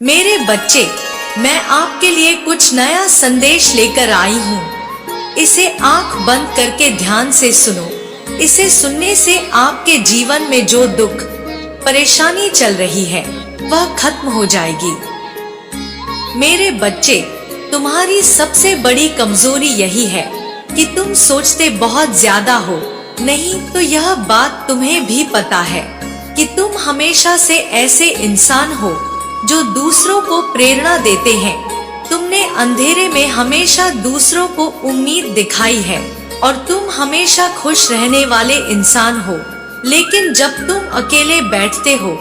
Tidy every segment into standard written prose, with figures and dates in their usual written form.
मेरे बच्चे, मैं आपके लिए कुछ नया संदेश लेकर आई हूँ। इसे आंख बंद करके ध्यान से सुनो। इसे सुनने से आपके जीवन में जो दुख, परेशानी चल रही है, वह खत्म हो जाएगी। मेरे बच्चे, तुम्हारी सबसे बड़ी कमजोरी यही है कि तुम सोचते बहुत ज्यादा हो। नहीं तो यह बात तुम्हें भी पता है कि तुम हमेशा से ऐसे इंसान हो जो दूसरों को प्रेरणा देते हैं। तुमने अंधेरे में हमेशा दूसरों को उम्मीद दिखाई है और तुम हमेशा खुश रहने वाले इंसान हो। लेकिन जब तुम अकेले बैठते हो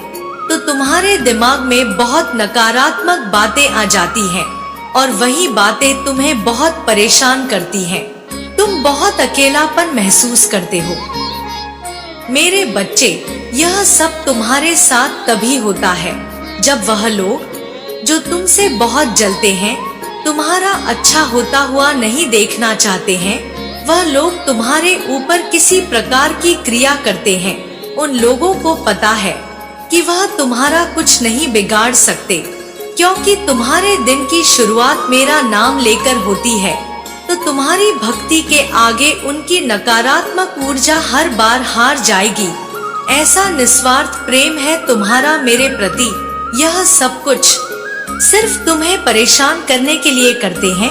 तो तुम्हारे दिमाग में बहुत नकारात्मक बातें आ जाती हैं और वही बातें तुम्हें बहुत परेशान करती हैं। तुम बहुत अकेलापन महसूस करते हो। मेरे बच्चे, यह सब तुम्हारे साथ तभी होता है जब वह लोग जो तुमसे बहुत जलते हैं, तुम्हारा अच्छा होता हुआ नहीं देखना चाहते हैं, वह लोग तुम्हारे ऊपर किसी प्रकार की क्रिया करते हैं। उन लोगों को पता है कि वह तुम्हारा कुछ नहीं बिगाड़ सकते, क्योंकि तुम्हारे दिन की शुरुआत मेरा नाम लेकर होती है। तो तुम्हारी भक्ति के आगे उनकी नकारात्मक ऊर्जा हर बार हार जाएगी। ऐसा निस्वार्थ प्रेम है तुम्हारा मेरे प्रति। यह सब कुछ सिर्फ तुम्हें परेशान करने के लिए करते हैं।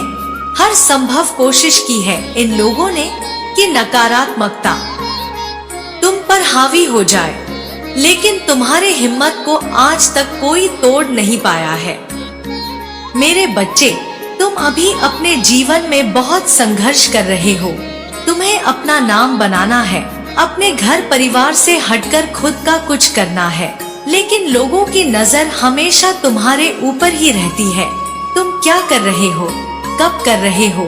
हर संभव कोशिश की है इन लोगों ने कि नकारात्मकता तुम पर हावी हो जाए, लेकिन तुम्हारे हिम्मत को आज तक कोई तोड़ नहीं पाया है। मेरे बच्चे, तुम अभी अपने जीवन में बहुत संघर्ष कर रहे हो। तुम्हें अपना नाम बनाना है, अपने घर परिवार से हटकर खुद का कुछ करना है, लेकिन लोगों की नजर हमेशा तुम्हारे ऊपर ही रहती है। तुम क्या कर रहे हो, कब कर रहे हो,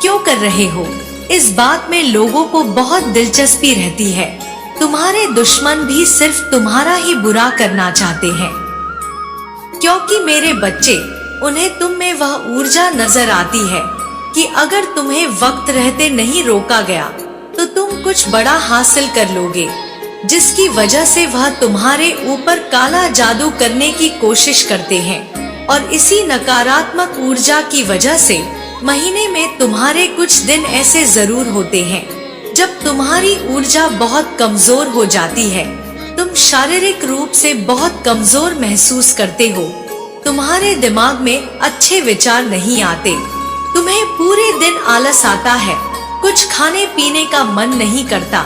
क्यों कर रहे हो, इस बात में लोगों को बहुत दिलचस्पी रहती है। तुम्हारे दुश्मन भी सिर्फ तुम्हारा ही बुरा करना चाहते हैं, क्योंकि मेरे बच्चे, उन्हें तुम में वह ऊर्जा नजर आती है कि अगर तुम्हें वक्त रहते नहीं रोका गया तो तुम कुछ बड़ा हासिल कर लोगे, जिसकी वजह से वह तुम्हारे ऊपर काला जादू करने की कोशिश करते हैं। और इसी नकारात्मक ऊर्जा की वजह से महीने में तुम्हारे कुछ दिन ऐसे जरूर होते हैं जब तुम्हारी ऊर्जा बहुत कमजोर हो जाती है। तुम शारीरिक रूप से बहुत कमजोर महसूस करते हो। तुम्हारे दिमाग में अच्छे विचार नहीं आते। तुम्हें पूरे दिन आलस आता है, कुछ खाने पीने का मन नहीं करता।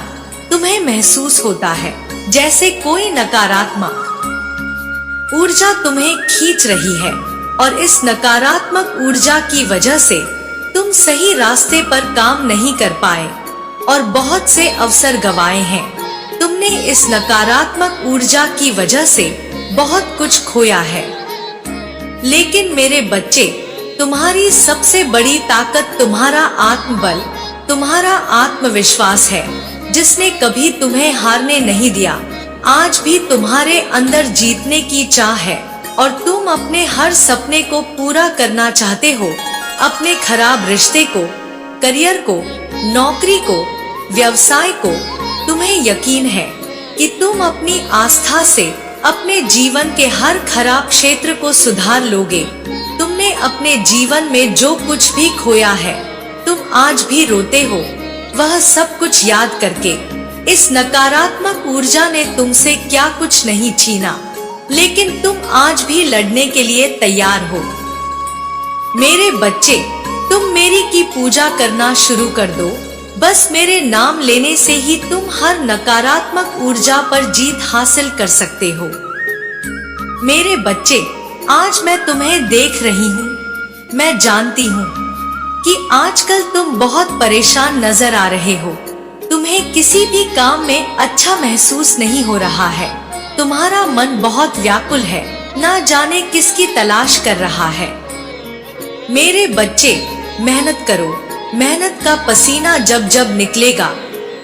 तुम्हें महसूस होता है जैसे कोई नकारात्मक ऊर्जा तुम्हें खींच रही है, और इस नकारात्मक ऊर्जा की वजह से तुम सही रास्ते पर काम नहीं कर पाए और बहुत से अवसर गंवाए हैं। तुमने इस नकारात्मक ऊर्जा की वजह से बहुत कुछ खोया है। लेकिन मेरे बच्चे, तुम्हारी सबसे बड़ी ताकत तुम्हारा आत्मबल, तुम्हारा आत्मविश्वास है, जिसने कभी तुम्हें हारने नहीं दिया। आज भी तुम्हारे अंदर जीतने की चाह है और तुम अपने हर सपने को पूरा करना चाहते हो। अपने खराब रिश्ते को, करियर को, नौकरी को, व्यवसाय को। तुम्हें यकीन है कि तुम अपनी आस्था से अपने जीवन के हर खराब क्षेत्र को सुधार लोगे। तुमने अपने जीवन में जो कुछ भी खोया है, तुम आज भी रोते हो वह सब कुछ याद करके। इस नकारात्मक ऊर्जा ने तुमसे क्या कुछ नहीं छीना, लेकिन तुम आज भी लड़ने के लिए तैयार हो। मेरे बच्चे, तुम मेरी की पूजा करना शुरू कर दो। बस मेरे नाम लेने से ही तुम हर नकारात्मक ऊर्जा पर जीत हासिल कर सकते हो। मेरे बच्चे, आज मैं तुम्हें देख रही हूँ। मैं जानती हूँ कि आजकल तुम बहुत परेशान नजर आ रहे हो। तुम्हें किसी भी काम में अच्छा महसूस नहीं हो रहा है। तुम्हारा मन बहुत व्याकुल है, ना जाने किसकी तलाश कर रहा है। मेरे बच्चे, मेहनत करो। मेहनत का पसीना जब जब निकलेगा,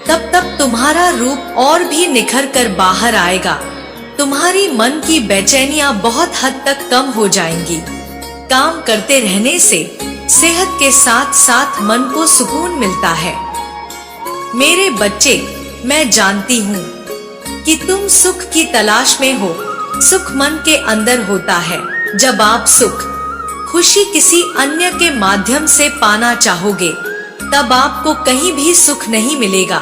तब तब तुम्हारा रूप और भी निखर कर बाहर आएगा। तुम्हारी मन की बेचैनियां बहुत हद तक कम हो जाएंगी। काम करते रहने से सेहत के साथ साथ मन को सुकून मिलता है। मेरे बच्चे, मैं जानती हूँ कि तुम सुख की तलाश में हो। सुख मन के अंदर होता है। जब आप सुख खुशी किसी अन्य के माध्यम से पाना चाहोगे, तब आपको कहीं भी सुख नहीं मिलेगा,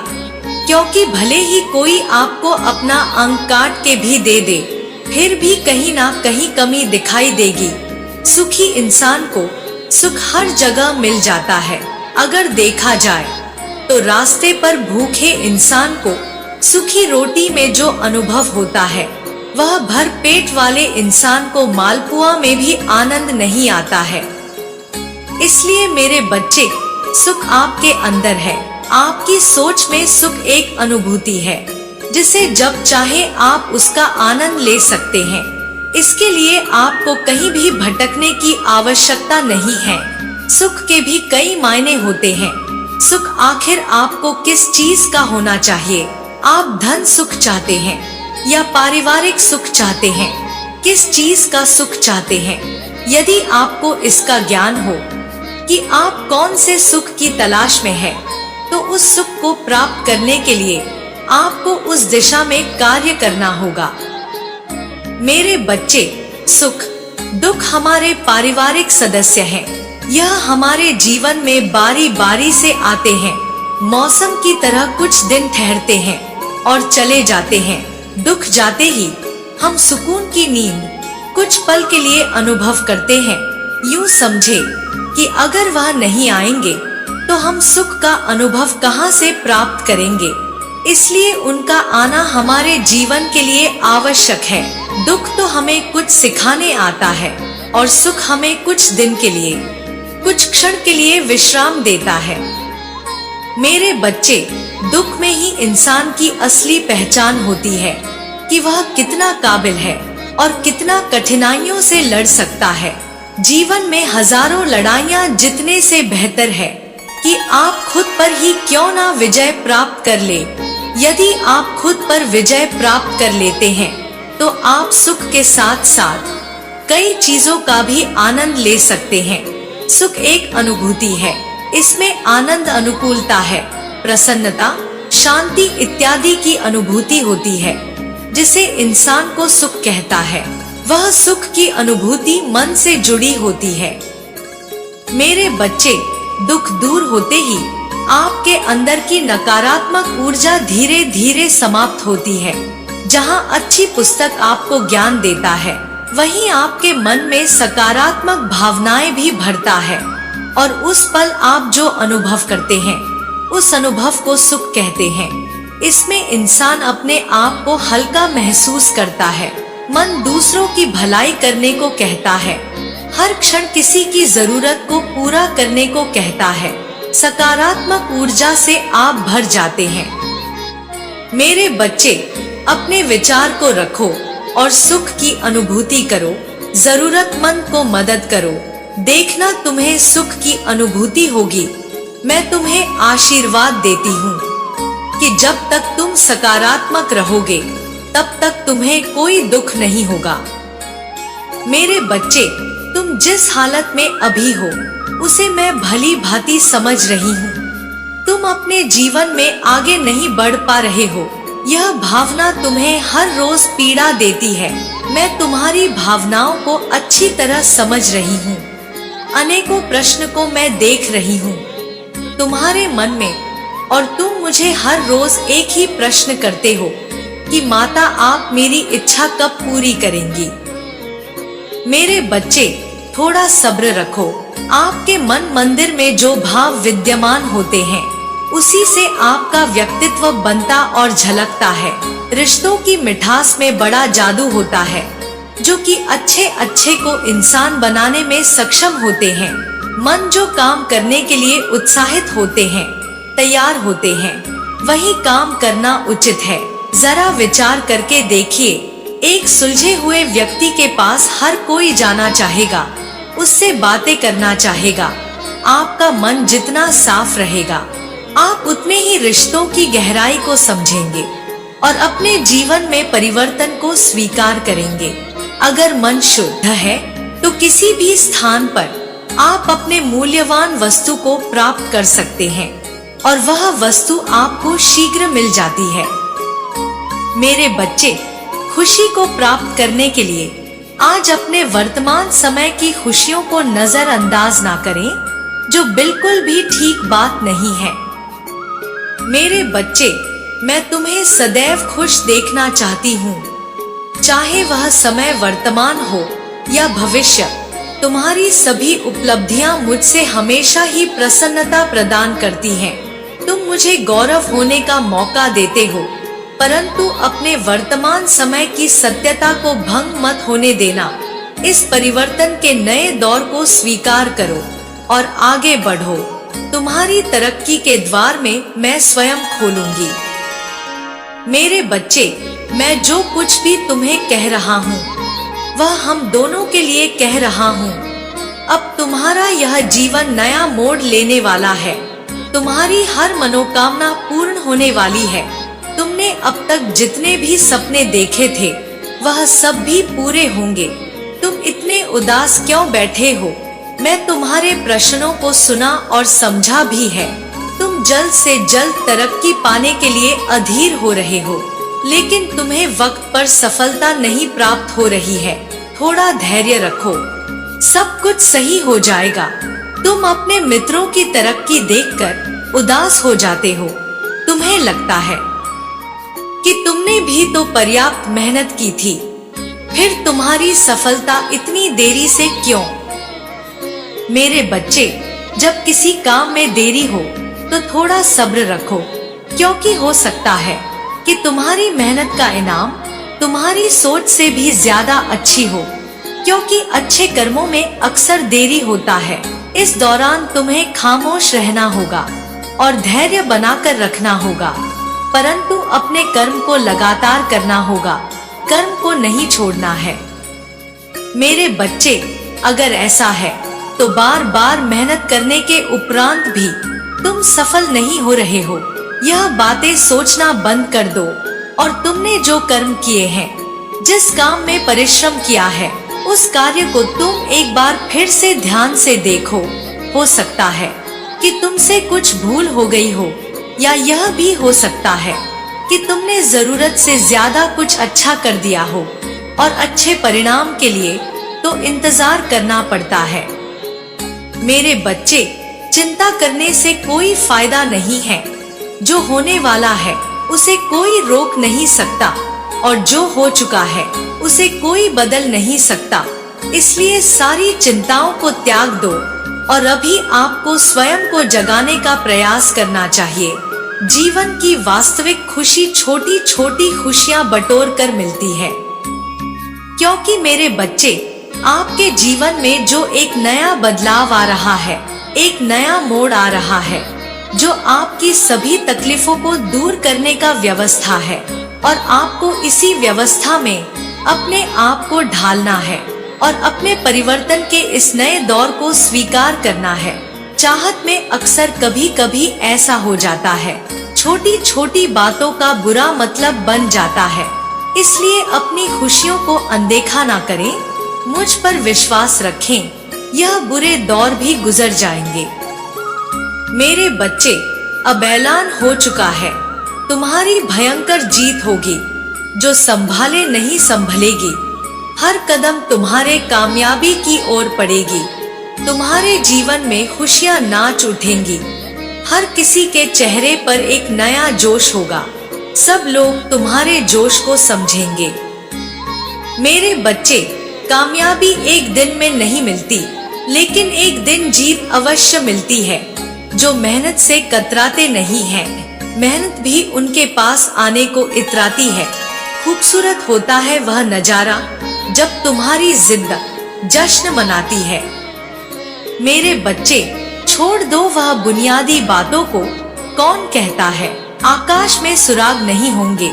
क्योंकि भले ही कोई आपको अपना अंग काट के भी दे दे, फिर भी कहीं ना कहीं कमी दिखाई देगी। सुखी इंसान को सुख हर जगह मिल जाता है। अगर देखा जाए तो रास्ते पर भूखे इंसान को सूखी रोटी में जो अनुभव होता है, वह भर पेट वाले इंसान को मालपुआ में भी आनंद नहीं आता है। इसलिए मेरे बच्चे, सुख आपके अंदर है। आपकी सोच में सुख एक अनुभूति है, जिसे जब चाहे आप उसका आनंद ले सकते हैं। इसके लिए आपको कहीं भी भटकने की आवश्यकता नहीं है। सुख के भी कई मायने होते हैं। सुख आखिर आपको किस चीज का होना चाहिए? आप धन सुख चाहते हैं या पारिवारिक सुख चाहते हैं? किस चीज का सुख चाहते हैं? यदि आपको इसका ज्ञान हो कि आप कौन से सुख की तलाश में हैं, तो उस सुख को प्राप्त करने के लिए आपको उस दिशा में कार्य करना होगा। मेरे बच्चे, सुख दुख हमारे पारिवारिक सदस्य हैं। यह हमारे जीवन में बारी बारी से आते हैं। मौसम की तरह कुछ दिन ठहरते हैं और चले जाते हैं। दुख जाते ही हम सुकून की नींद कुछ पल के लिए अनुभव करते हैं। यूं समझे कि अगर वह नहीं आएंगे तो हम सुख का अनुभव कहां से प्राप्त करेंगे। इसलिए उनका आना हमारे जीवन के लिए आवश्यक है। दुख तो हमें कुछ सिखाने आता है और सुख हमें कुछ दिन के लिए, कुछ क्षण के लिए विश्राम देता है। मेरे बच्चे, दुख में ही इंसान की असली पहचान होती है कि वह कितना काबिल है और कितना कठिनाइयों से लड़ सकता है। जीवन में हजारों लड़ाइयां जीतने से बेहतर है कि आप खुद पर ही क्यों ना विजय प्राप्त कर ले। यदि आप खुद पर विजय प्राप्त कर लेते हैं, तो आप सुख के साथ साथ कई चीजों का भी आनंद ले सकते हैं। सुख एक अनुभूति है। इसमें आनंद, अनुकूलता है, प्रसन्नता, शांति इत्यादि की अनुभूति होती है, जिसे इंसान को सुख कहता है। वह सुख की अनुभूति मन से जुड़ी होती है। मेरे बच्चे, दुख दूर होते ही आपके अंदर की नकारात्मक ऊर्जा धीरे धीरे समाप्त होती है। जहाँ अच्छी पुस्तक आपको ज्ञान देता है, वहीं आपके मन में सकारात्मक भावनाएं भी भरता है और उस पल आप जो अनुभव करते हैं, उस अनुभव को सुख कहते हैं। इसमें इंसान अपने आप को हल्का महसूस करता है। मन दूसरों की भलाई करने को कहता है। हर क्षण किसी की जरूरत को पूरा करने को कहता है। सकारात्मक ऊर्जा से आप भर जाते हैं। मेरे बच्चे, अपने विचार को रखो और सुख की अनुभूति करो। जरूरतमंद को मदद करो। देखना तुम्हें सुख की अनुभूति होगी। मैं तुम्हें आशीर्वाद देती हूँ कि जब तक तुम सकारात्मक रहोगे, तब तक तुम्हें कोई दुख नहीं होगा। मेरे बच्चे, तुम जिस हालत में अभी हो, उसे मैं भली भांति समझ रही हूँ। तुम अपने जीवन में आगे नहीं बढ़ पा रहे हो। यह भावना तुम्हें हर रोज पीड़ा देती है। मैं तुम्हारी भावनाओं को अच्छी तरह समझ रही हूँ। अनेकों प्रश्न को मैं देख रही हूँ तुम्हारे मन में, और तुम मुझे हर रोज एक ही प्रश्न करते हो कि माता, आप मेरी इच्छा कब पूरी करेंगी। मेरे बच्चे, थोड़ा सब्र रखो। आपके मन मंदिर में जो भाव विद्यमान होते हैं, उसी से आपका व्यक्तित्व बनता और झलकता है। रिश्तों की मिठास में बड़ा जादू होता है, जो कि अच्छे अच्छे को इंसान बनाने में सक्षम होते हैं। मन जो काम करने के लिए उत्साहित होते हैं, तैयार होते हैं, वही काम करना उचित है। जरा विचार करके देखिए, एक सुलझे हुए व्यक्ति के पास हर कोई जाना चाहेगा, उससे बातें करना चाहेगा। आपका मन जितना साफ रहेगा, आप उतने ही रिश्तों की गहराई को समझेंगे और अपने जीवन में परिवर्तन को स्वीकार करेंगे। अगर मन शुद्ध है, तो किसी भी स्थान पर आप अपने मूल्यवान वस्तु को प्राप्त कर सकते हैं और वह वस्तु आपको शीघ्र मिल जाती है। मेरे बच्चे, खुशी को प्राप्त करने के लिए आज अपने वर्तमान समय की खुशियों को नजरअंदाज ना करें, जो बिल्कुल भी ठीक बात नहीं है। मेरे बच्चे, मैं तुम्हें सदैव खुश देखना चाहती हूँ, चाहे वह समय वर्तमान हो या भविष्य। तुम्हारी सभी उपलब्धियां मुझसे हमेशा ही प्रसन्नता प्रदान करती हैं। तुम मुझे गौरव होने का मौका देते हो, परंतु अपने वर्तमान समय की सत्यता को भंग मत होने देना। इस परिवर्तन के नए दौर को स्वीकार करो और आगे बढ़ो। तुम्हारी तरक्की के द्वार में मैं स्वयं खोलूंगी। मेरे बच्चे, मैं जो कुछ भी तुम्हें कह रहा हूँ वह हम दोनों के लिए कह रहा हूँ। अब तुम्हारा यह जीवन नया मोड़ लेने वाला है। तुम्हारी हर मनोकामना पूर्ण होने वाली है। तुमने अब तक जितने भी सपने देखे थे वह सब भी पूरे होंगे। तुम इतने उदास क्यों बैठे हो? मैं तुम्हारे प्रश्नों को सुना और समझा भी है। तुम जल्द से जल्द तरक्की पाने के लिए अधीर हो रहे हो, लेकिन तुम्हें वक्त पर सफलता नहीं प्राप्त हो रही है। थोड़ा धैर्य रखो, सब कुछ सही हो जाएगा। तुम अपने मित्रों की तरक्की देखकर उदास हो जाते हो। तुम्हें लगता है कि तुमने भी तो पर्याप्त मेहनत की थी, फिर तुम्हारी सफलता इतनी देरी से क्यों? मेरे बच्चे, जब किसी काम में देरी हो तो थोड़ा सब्र रखो, क्योंकि हो सकता है कि तुम्हारी मेहनत का इनाम तुम्हारी सोच से भी ज्यादा अच्छी हो, क्योंकि अच्छे कर्मों में अक्सर देरी होता है। इस दौरान तुम्हें खामोश रहना होगा और धैर्य बनाकर रखना होगा, परंतु अपने कर्म को लगातार करना होगा, कर्म को नहीं छोड़ना है। मेरे बच्चे, अगर ऐसा है तो बार बार मेहनत करने के उपरांत भी तुम सफल नहीं हो रहे हो, यह बातें सोचना बंद कर दो और तुमने जो कर्म किए हैं, जिस काम में परिश्रम किया है, उस कार्य को तुम एक बार फिर से ध्यान से देखो। हो सकता है कि तुमसे कुछ भूल हो गई हो, या यह भी हो सकता है कि तुमने जरूरत से ज्यादा कुछ अच्छा कर दिया हो और अच्छे परिणाम के लिए तो इंतजार करना पड़ता है। मेरे बच्चे, चिंता करने से कोई फायदा नहीं है। जो होने वाला है उसे कोई रोक नहीं सकता, और जो हो चुका है उसे कोई बदल नहीं सकता। इसलिए सारी चिंताओं को त्याग दो और अभी आपको स्वयं को जगाने का प्रयास करना चाहिए। जीवन की वास्तविक खुशी छोटी छोटी खुशियां बटोर कर मिलती है, क्योंकि मेरे बच्चे, आपके जीवन में जो एक नया बदलाव आ रहा है, एक नया मोड़ आ रहा है, जो आपकी सभी तकलीफों को दूर करने का व्यवस्था है, और आपको इसी व्यवस्था में अपने आप को ढालना है और अपने परिवर्तन के इस नए दौर को स्वीकार करना है। चाहत में अक्सर कभी कभी ऐसा हो जाता है, छोटी छोटी बातों का बुरा मतलब बन जाता है। इसलिए अपनी खुशियों को अनदेखा ना करें, मुझ पर विश्वास रखें, यह बुरे दौर भी गुजर जाएंगे। मेरे बच्चे, अब ऐलान हो चुका है, तुम्हारी भयंकर जीत होगी, जो संभाले नहीं संभलेगी। हर कदम तुम्हारे कामयाबी की ओर पड़ेगी। तुम्हारे जीवन में खुशियां नाच उठेंगी। हर किसी के चेहरे पर एक नया जोश होगा। सब लोग तुम्हारे जोश को समझेंगे। मेरे बच्चे, कामयाबी एक दिन में नहीं मिलती, लेकिन एक दिन जीत अवश्य मिलती है। जो मेहनत से कतराते नहीं हैं, मेहनत भी उनके पास आने को इतराती है। खूबसूरत होता है वह नजारा जब तुम्हारी जिद जश्न मनाती है। मेरे बच्चे, छोड़ दो वह बुनियादी बातों को। कौन कहता है आकाश में सुराग नहीं होंगे?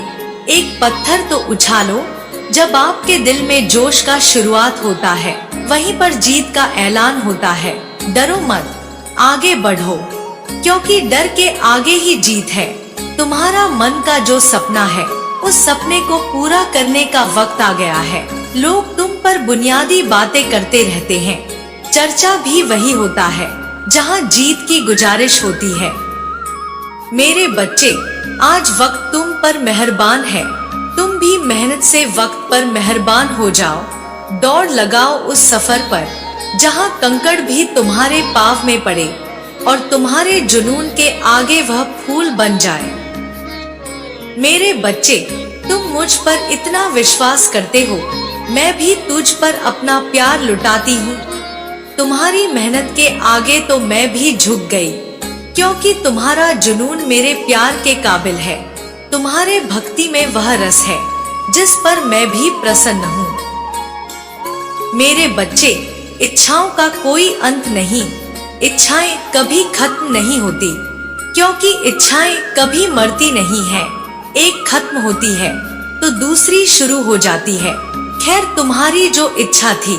एक पत्थर तो उछालो। जब आपके दिल में जोश का शुरुआत होता है, वहीं पर जीत का ऐलान होता है। डरो मत, आगे बढ़ो, क्योंकि डर के आगे ही जीत है। तुम्हारा मन का जो सपना है, उस सपने को पूरा करने का वक्त आ गया है। लोग तुम पर बुनियादी बातें करते रहते हैं, चर्चा भी वही होता है जहां जीत की गुजारिश होती है। मेरे बच्चे, आज वक्त तुम पर मेहरबान है। तुम भी मेहनत से वक्त पर मेहरबान हो जाओ। दौड़ लगाओ उस सफर पर जहाँ कंकड़ भी तुम्हारे पाँव में पड़े और तुम्हारे जुनून के आगे वह फूल बन जाए। मेरे बच्चे, तुम मुझ पर इतना विश्वास करते हो, मैं भी तुझ पर अपना प्यार लुटाती हूँ। तुम्हारी मेहनत के आगे तो मैं भी झुक गई, क्योंकि तुम्हारा जुनून मेरे प्यार के काबिल है। तुम्हारे भक्ति में वह रस है जिस पर मैं भी प्रसन्न हूँ। मेरे बच्चे, इच्छाओं का कोई अंत नहीं, इच्छाएं कभी खत्म नहीं होती, क्योंकि इच्छाएं कभी मरती नहीं है। एक खत्म होती है तो दूसरी शुरू हो जाती है। खैर, तुम्हारी जो इच्छा थी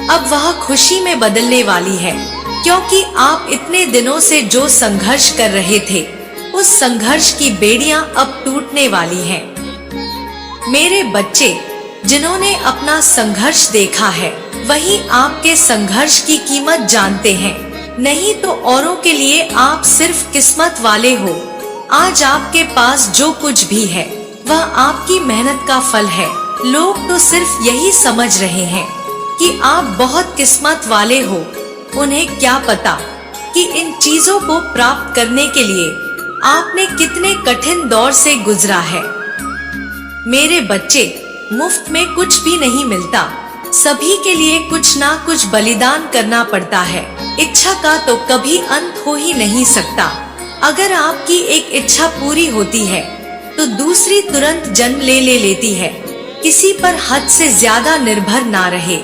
अब वह खुशी में बदलने वाली है, क्योंकि आप इतने दिनों से जो संघर्ष कर रहे थे उस संघर्ष की बेड़ियां अब टूटने वाली हैं। मेरे बच्चे, जिन्होंने अपना संघर्ष देखा है वही आपके संघर्ष की कीमत जानते हैं, नहीं तो औरों के लिए आप सिर्फ किस्मत वाले हो। आज आपके पास जो कुछ भी है वह आपकी मेहनत का फल है। लोग तो सिर्फ यही समझ रहे हैं कि आप बहुत किस्मत वाले हो। उन्हें क्या पता कि इन चीजों को प्राप्त करने के लिए आपने कितने कठिन दौर से गुजरा है। मेरे बच्चे, मुफ्त में कुछ भी नहीं मिलता, सभी के लिए कुछ ना कुछ बलिदान करना पड़ता है। इच्छा का तो कभी अंत हो ही नहीं सकता। अगर आपकी एक इच्छा पूरी होती है तो दूसरी तुरंत जन्म ले लेती है। किसी पर हद से ज्यादा निर्भर ना रहे,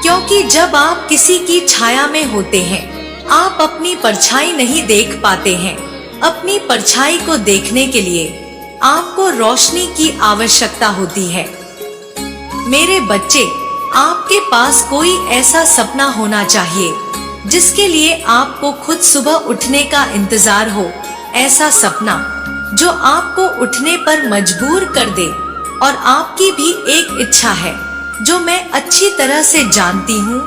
क्योंकि जब आप किसी की छाया में होते हैं आप अपनी परछाई नहीं देख पाते हैं। अपनी परछाई को देखने के लिए आपको रोशनी की आवश्यकता होती है। मेरे बच्चे, आपके पास कोई ऐसा सपना होना चाहिए जिसके लिए आपको खुद सुबह उठने का इंतजार हो। ऐसा सपना जो आपको उठने पर मजबूर कर दे। और आपकी भी एक इच्छा है जो मैं अच्छी तरह से जानती हूँ।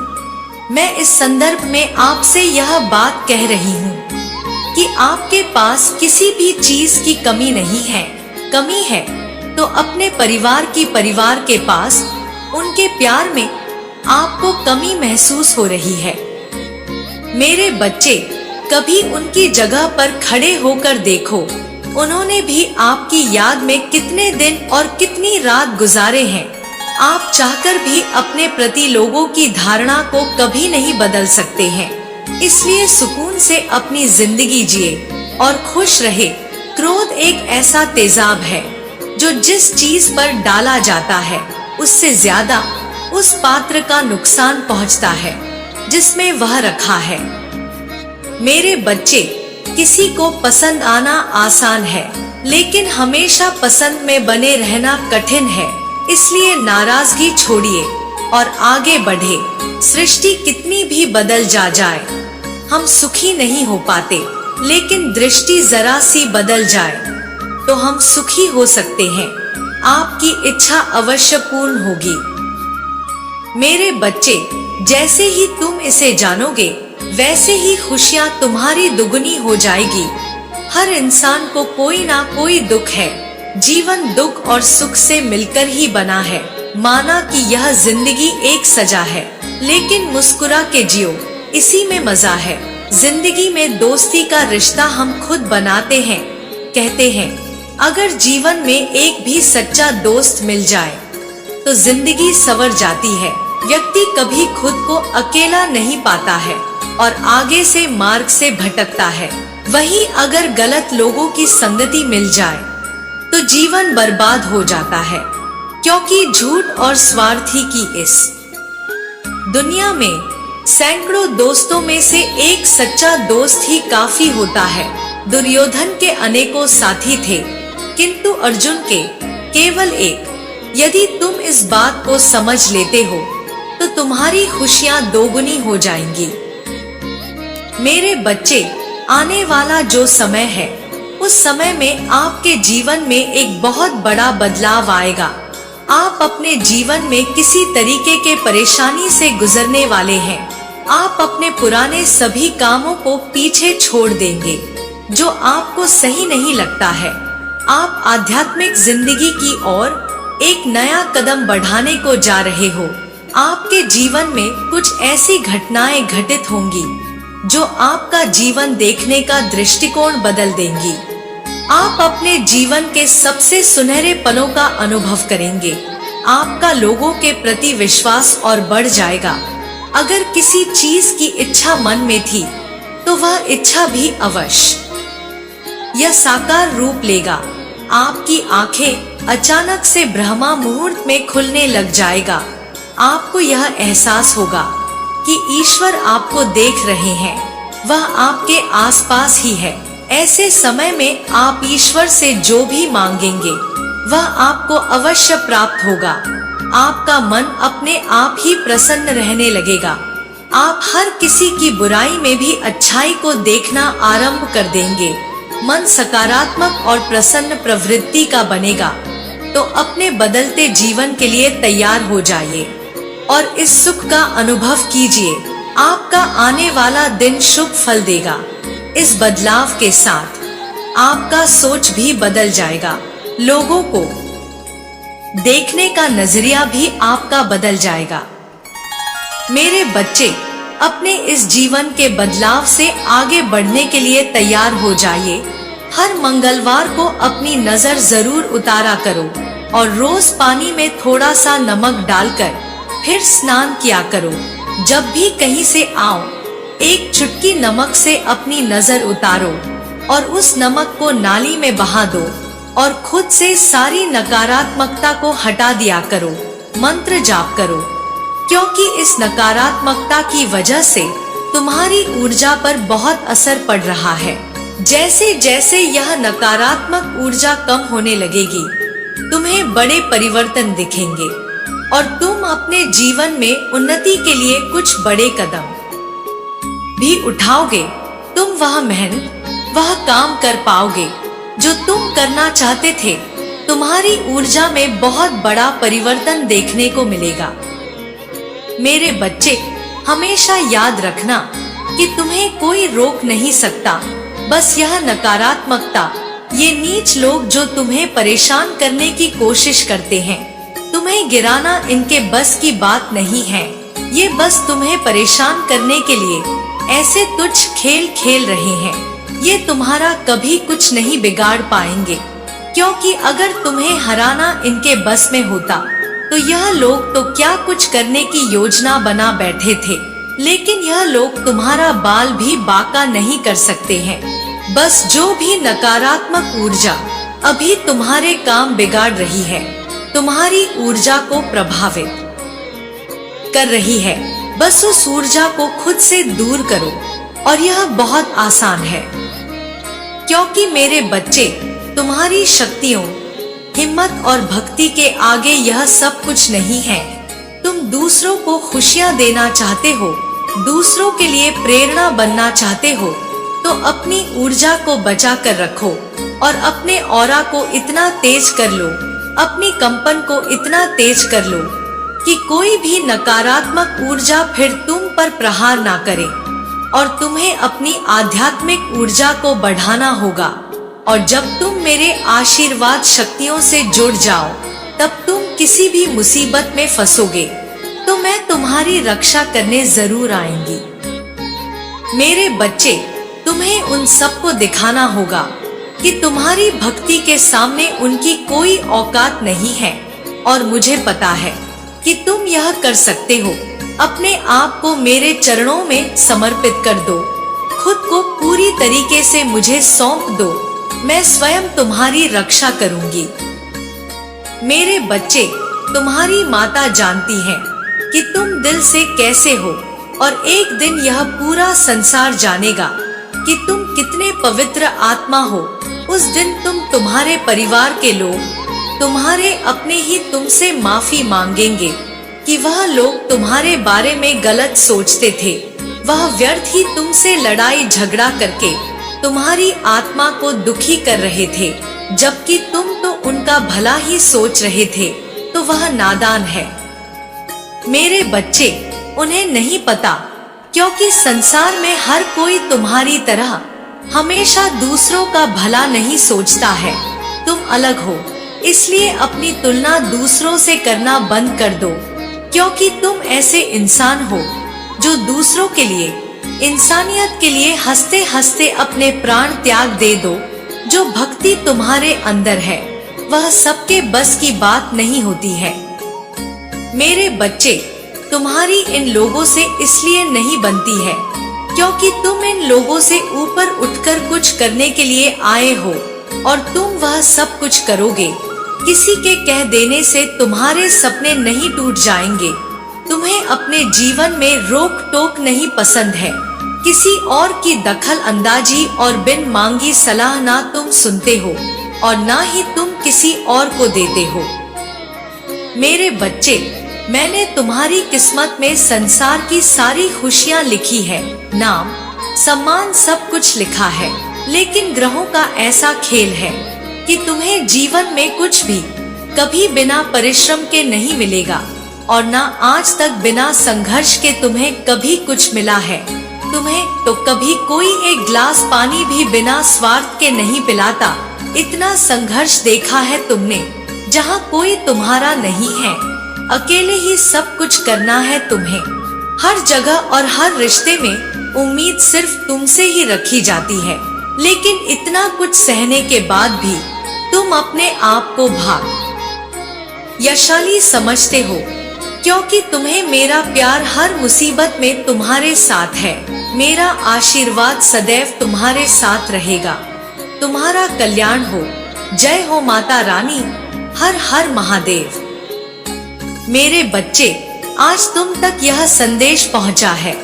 मैं इस संदर्भ में आपसे यह बात कह रही हूँ कि आपके पास किसी भी चीज की कमी नहीं है। कमी है तो अपने परिवार के पास उनके प्यार में आपको कमी महसूस हो रही है। मेरे बच्चे, कभी उनकी जगह पर खड़े होकर देखो, उन्होंने भी आपकी याद में कितने दिन और कितनी रात गुजारे हैं। आप चाहकर भी अपने प्रति लोगों की धारणा को कभी नहीं बदल सकते हैं। इसलिए सुकून से अपनी जिंदगी जिए और खुश रहे। क्रोध एक ऐसा तेजाब है जो जिस चीज पर डाला जाता है उससे ज्यादा उस पात्र का नुकसान पहुंचता है जिसमें वह रखा है। मेरे बच्चे, किसी को पसंद आना आसान है, लेकिन हमेशा पसंद में बने रहना कठिन है। इसलिए नाराजगी छोड़िए और आगे बढ़े। सृष्टि कितनी भी बदल जाए, हम सुखी नहीं हो पाते, लेकिन दृष्टि जरा सी बदल जाए तो हम सुखी हो सकते हैं। आपकी इच्छा अवश्य पूर्ण होगी। मेरे बच्चे, जैसे ही तुम इसे जानोगे वैसे ही खुशियाँ तुम्हारी दुगनी हो जाएगी। हर इंसान को कोई ना कोई दुख है। जीवन दुख और सुख से मिलकर ही बना है। माना कि यह जिंदगी एक सजा है, लेकिन मुस्कुरा के जियो, इसी में मजा है। जिंदगी में दोस्ती का रिश्ता हम खुद बनाते हैं। कहते हैं अगर जीवन में एक भी सच्चा दोस्त मिल जाए तो जिंदगी संवर जाती है। व्यक्ति कभी खुद को अकेला नहीं पाता है और आगे से मार्ग से भटकता है। वहीं अगर गलत लोगों की संगति मिल जाए तो जीवन बर्बाद हो जाता है, क्योंकि झूठ और स्वार्थी की इस दुनिया में सैकड़ों दोस्तों में से एक सच्चा दोस्त ही काफी होता है। दुर्योधन के अनेकों साथी थे, किंतु अर्जुन के केवल एक। यदि तुम इस बात को समझ लेते हो तो तुम्हारी खुशियां दोगुनी हो जाएंगी। मेरे बच्चे, आने वाला जो समय है उस समय में आपके जीवन में एक बहुत बड़ा बदलाव आएगा। आप अपने जीवन में किसी तरीके के परेशानी से गुजरने वाले हैं। आप अपने पुराने सभी कामों को पीछे छोड़ देंगे जो आपको सही नहीं लगता है। आप आध्यात्मिक जिंदगी की ओर एक नया कदम बढ़ाने को जा रहे हो। आपके जीवन में कुछ ऐसी घटनाएं घटित होंगी जो आपका जीवन देखने का दृष्टिकोण बदल देंगी। आप अपने जीवन के सबसे सुनहरे पलों का अनुभव करेंगे। आपका लोगों के प्रति विश्वास और बढ़ जाएगा। अगर किसी चीज की इच्छा मन में थी तो वह इच्छा भी अवश्य यह साकार रूप लेगा। आपकी आंखें अचानक से ब्रह्मा मुहूर्त में खुलने लग जाएगा। आपको यह एहसास होगा कि ईश्वर आपको देख रहे हैं, वह आपके आसपास ही है। ऐसे समय में आप ईश्वर से जो भी मांगेंगे वह आपको अवश्य प्राप्त होगा। आपका मन अपने आप ही प्रसन्न रहने लगेगा। आप हर किसी की बुराई में भी अच्छाई को देखना आरंभ कर देंगे। मन सकारात्मक और प्रसन्न प्रवृत्ति का बनेगा। तो अपने बदलते जीवन के लिए तैयार हो जाइए और इस सुख का अनुभव कीजिए। आपका आने वाला दिन शुभ फल देगा। इस बदलाव के साथ आपका सोच भी बदल जाएगा। लोगों को देखने का नजरिया भी आपका बदल जाएगा। मेरे बच्चे, अपने इस जीवन के बदलाव से आगे बढ़ने के लिए तैयार हो जाइए। हर मंगलवार को अपनी नजर जरूर उतारा करो और रोज पानी में थोड़ा सा नमक डालकर फिर स्नान किया करो। जब भी कहीं से आओ, एक चुटकी नमक से अपनी नजर उतारो और उस नमक को नाली में बहा दो और खुद से सारी नकारात्मकता को हटा दिया करो। मंत्र जाप करो, क्योंकि इस नकारात्मकता की वजह से तुम्हारी ऊर्जा पर बहुत असर पड़ रहा है। जैसे जैसे यह नकारात्मक ऊर्जा कम होने लगेगी, तुम्हें बड़े परिवर्तन दिखेंगे और तुम अपने जीवन में उन्नति के लिए कुछ बड़े कदम भी उठाओगे। तुम वह मेहनत, वह काम कर पाओगे जो तुम करना चाहते थे। तुम्हारी ऊर्जा में बहुत बड़ा परिवर्तन देखने को मिलेगा। मेरे बच्चे, हमेशा याद रखना कि तुम्हें कोई रोक नहीं सकता। बस यह नकारात्मकता, ये नीच लोग जो तुम्हें परेशान करने की कोशिश करते हैं, तुम्हें गिराना इनके बस की बात नहीं है। ये बस तुम्हें परेशान करने के लिए ऐसे तुच्छ खेल खेल रहे हैं। ये तुम्हारा कभी कुछ नहीं बिगाड़ पाएंगे, क्योंकि अगर तुम्हें हराना इनके बस में होता तो यह लोग तो क्या कुछ करने की योजना बना बैठे थे। लेकिन यह लोग तुम्हारा बाल भी बांका नहीं कर सकते हैं। बस जो भी नकारात्मक ऊर्जा अभी तुम्हारे काम बिगाड़ रही है, तुम्हारी ऊर्जा को प्रभावित कर रही है, बस उस ऊर्जा को खुद से दूर करो। और यह बहुत आसान है, क्योंकि मेरे बच्चे, तुम्हारी शक्तियों, हिम्मत और भक्ति के आगे यह सब कुछ नहीं है। तुम दूसरों को खुशियां देना चाहते हो, दूसरों के लिए प्रेरणा बनना चाहते हो, तो अपनी ऊर्जा को बचा कर रखो और अपने ऑरा को इतना तेज कर लो, अपनी कंपन को इतना तेज कर लो कि कोई भी नकारात्मक ऊर्जा फिर तुम पर प्रहार ना करे। और तुम्हें अपनी आध्यात्मिक ऊर्जा को बढ़ाना होगा। और जब तुम मेरे आशीर्वाद शक्तियों से जुड़ जाओ, तब तुम किसी भी मुसीबत में फंसोगे तो मैं तुम्हारी रक्षा करने जरूर आएंगी। मेरे बच्चे, तुम्हें उन सबको दिखाना होगा कि तुम्हारी भक्ति के सामने उनकी कोई औकात नहीं है। और मुझे पता है कि तुम यह कर सकते हो। अपने आप को मेरे चरणों में समर्पित कर दो, खुद को पूरी तरीके से मुझे सौंप दो। मैं स्वयं तुम्हारी रक्षा करूंगी। मेरे बच्चे, तुम्हारी माता जानती है कि तुम दिल से कैसे हो, और एक दिन यह पूरा संसार जानेगा कि तुम कितने पवित्र आत्मा हो। उस दिन तुम्हारे परिवार के लोग, तुम्हारे अपने ही तुमसे माफी मांगेंगे कि वह लोग तुम्हारे बारे में गलत सोचते थे। वह व्यर्थ ही तुमसे लड़ाई झगड़ा करके तुम्हारी आत्मा को दुखी कर रहे थे, जबकि तुम तो उनका भला ही सोच रहे थे। तो वह नादान है। मेरे बच्चे, उन्हें नहीं पता, क्योंकि संसार में हर कोई तुम्हारी तरह हमेशा दूसरों का भला नहीं सोचता है। तुम अलग हो, इसलिए अपनी तुलना दूसरों से करना बंद कर दो, क्योंकि तुम ऐसे इंसान हो जो दूसरों के लिए, इंसानियत के लिए हंसते हंसते अपने प्राण त्याग दे दो। जो भक्ति तुम्हारे अंदर है वह सबके बस की बात नहीं होती है। मेरे बच्चे, तुम्हारी इन लोगों से इसलिए नहीं बनती है क्योंकि तुम इन लोगों से ऊपर उठकर कुछ करने के लिए आए हो, और तुम वह सब कुछ करोगे। किसी के कह देने से तुम्हारे सपने नहीं टूट जाएंगे। तुम्हें अपने जीवन में रोक टोक नहीं पसंद है। किसी और की दखल अंदाजी और बिन मांगी सलाह ना तुम सुनते हो और ना ही तुम किसी और को देते हो। मेरे बच्चे, मैंने तुम्हारी किस्मत में संसार की सारी खुशियाँ लिखी है, नाम, सम्मान, सब कुछ लिखा है। लेकिन ग्रहों का ऐसा खेल है कि तुम्हें जीवन में कुछ भी कभी बिना परिश्रम के नहीं मिलेगा, और ना आज तक बिना संघर्ष के तुम्हें कभी कुछ मिला है। तुम्हें तो कभी कोई एक गिलास पानी भी बिना स्वार्थ के नहीं पिलाता। इतना संघर्ष देखा है तुमने, जहाँ कोई तुम्हारा नहीं है। अकेले ही सब कुछ करना है तुम्हें। हर जगह और हर रिश्ते में उम्मीद सिर्फ तुमसे ही रखी जाती है। लेकिन इतना कुछ सहने के बाद भी तुम अपने आप को भाग्यशाली समझते हो, क्योंकि तुम्हें मेरा प्यार हर मुसीबत में तुम्हारे साथ है। मेरा आशीर्वाद सदैव तुम्हारे साथ रहेगा। तुम्हारा कल्याण हो। जय हो माता रानी। हर हर महादेव। मेरे बच्चे, आज तुम तक यह संदेश पहुंचा है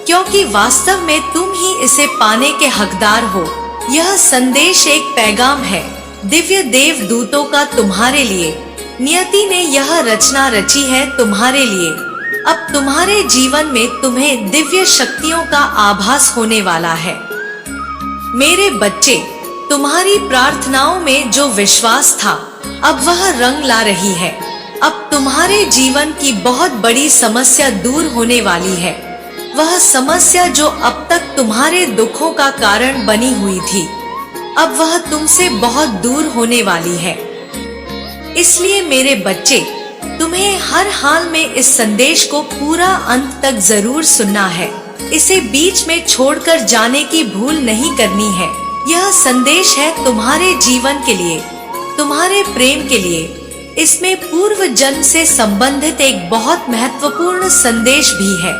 क्योंकि वास्तव में तुम ही इसे पाने के हकदार हो। यह संदेश एक पैगाम है दिव्य देव दूतों का तुम्हारे लिए। नियति ने यह रचना रची है तुम्हारे लिए। अब तुम्हारे जीवन में तुम्हें दिव्य शक्तियों का आभास होने वाला है। मेरे बच्चे, तुम्हारी प्रार्थनाओं में जो विश्वास था अब वह रंग ला रही है। अब तुम्हारे जीवन की बहुत बड़ी समस्या दूर होने वाली है। वह समस्या जो अब तक तुम्हारे दुखों का कारण बनी हुई थी, अब वह तुमसे बहुत दूर होने वाली है। इसलिए मेरे बच्चे, तुम्हें हर हाल में इस संदेश को पूरा अंत तक जरूर सुनना है। इसे बीच में छोड़कर जाने की भूल नहीं करनी है। यह संदेश है तुम्हारे जीवन के लिए, तुम्हारे प्रेम के लिए। इसमें पूर्व जन्म से संबंधित एक बहुत महत्वपूर्ण संदेश भी है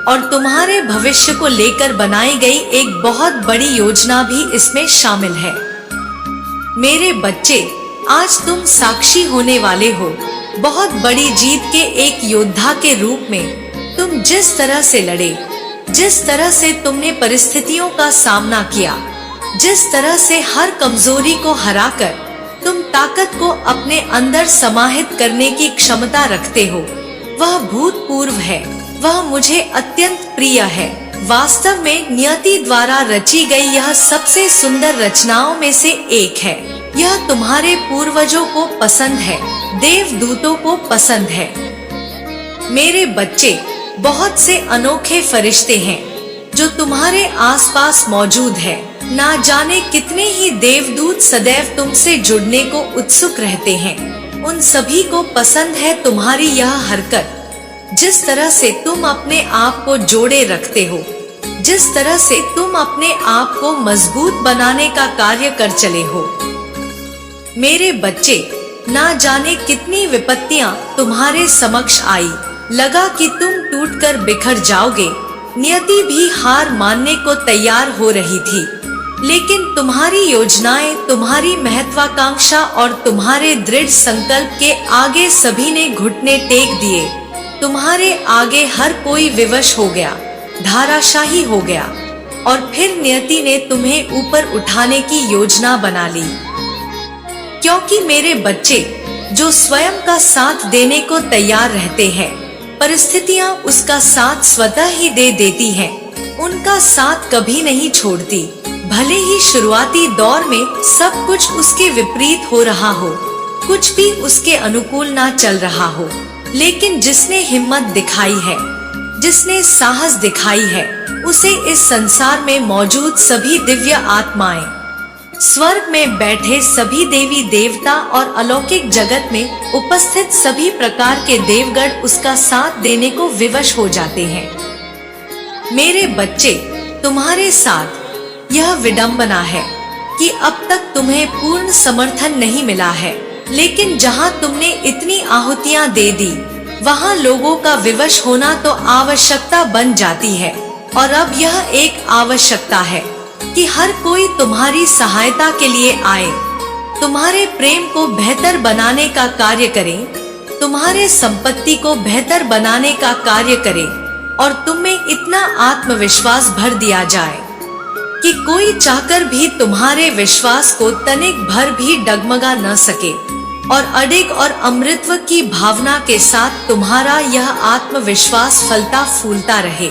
और तुम्हारे भविष्य को लेकर बनाई गई एक बहुत बड़ी योजना भी इसमें शामिल है। मेरे बच्चे, आज तुम साक्षी होने वाले हो बहुत बड़ी जीत के। एक योद्धा के रूप में तुम जिस तरह से लड़े, जिस तरह से तुमने परिस्थितियों का सामना किया, जिस तरह से हर कमजोरी को हराकर तुम ताकत को अपने अंदर समाहित करने की क्षमता रखते हो, वह भूतपूर्व है। वह मुझे अत्यंत प्रिय है। वास्तव में नियति द्वारा रची गई यह सबसे सुंदर रचनाओं में से एक है। यह तुम्हारे पूर्वजों को पसंद है, देवदूतों को पसंद है। मेरे बच्चे, बहुत से अनोखे फरिश्ते हैं जो तुम्हारे आसपास मौजूद है। ना जाने कितने ही देवदूत सदैव तुमसे जुड़ने को उत्सुक रहते हैं। उन सभी को पसंद है तुम्हारी यह हरकत, जिस तरह से तुम अपने आप को जोड़े रखते हो, जिस तरह से तुम अपने आप को मजबूत बनाने का कार्य कर चले हो। मेरे बच्चे, ना जाने कितनी विपत्तियां तुम्हारे समक्ष आई। लगा कि तुम टूटकर बिखर जाओगे। नियति भी हार मानने को तैयार हो रही थी, लेकिन तुम्हारी योजनाएं, तुम्हारी महत्वाकांक्षा और तुम्हारे दृढ़ संकल्प के आगे सभी ने घुटने टेक दिए। तुम्हारे आगे हर कोई विवश हो गया, धाराशाही हो गया, और फिर नियति ने तुम्हें ऊपर उठाने की योजना बना ली। क्योंकि मेरे बच्चे, जो स्वयं का साथ देने को तैयार रहते हैं, परिस्थितियां उसका साथ स्वतः ही दे देती हैं। उनका साथ कभी नहीं छोड़ती। भले ही शुरुआती दौर में सब कुछ उसके विपरीत हो रहा हो, कुछ भी उसके अनुकूल ना चल रहा हो, लेकिन जिसने हिम्मत दिखाई है, जिसने साहस दिखाई है, उसे इस संसार में मौजूद सभी दिव्य आत्माएं स्वर्ग में बैठे सभी देवी देवता और अलौकिक जगत में उपस्थित सभी प्रकार के देवगण उसका साथ देने को विवश हो जाते हैं। मेरे बच्चे, तुम्हारे साथ यह विडंबना है कि अब तक तुम्हें पूर्ण समर्थन नहीं मिला है, लेकिन जहां तुमने इतनी आहुतियां दे दी, वहां लोगों का विवश होना तो आवश्यकता बन जाती है। और अब यह एक आवश्यकता है कि हर कोई तुम्हारी सहायता के लिए आए, तुम्हारे प्रेम को बेहतर बनाने का कार्य करे, तुम्हारे संपत्ति को बेहतर बनाने का कार्य करे, और तुम में इतना आत्मविश्वास भर दिया जाए कि कोई चाहकर भी तुम्हारे विश्वास को तनिक भर भी डगमगा न सके, और अडिग और अमृतत्व की भावना के साथ तुम्हारा यह आत्मविश्वास फलता फूलता रहे।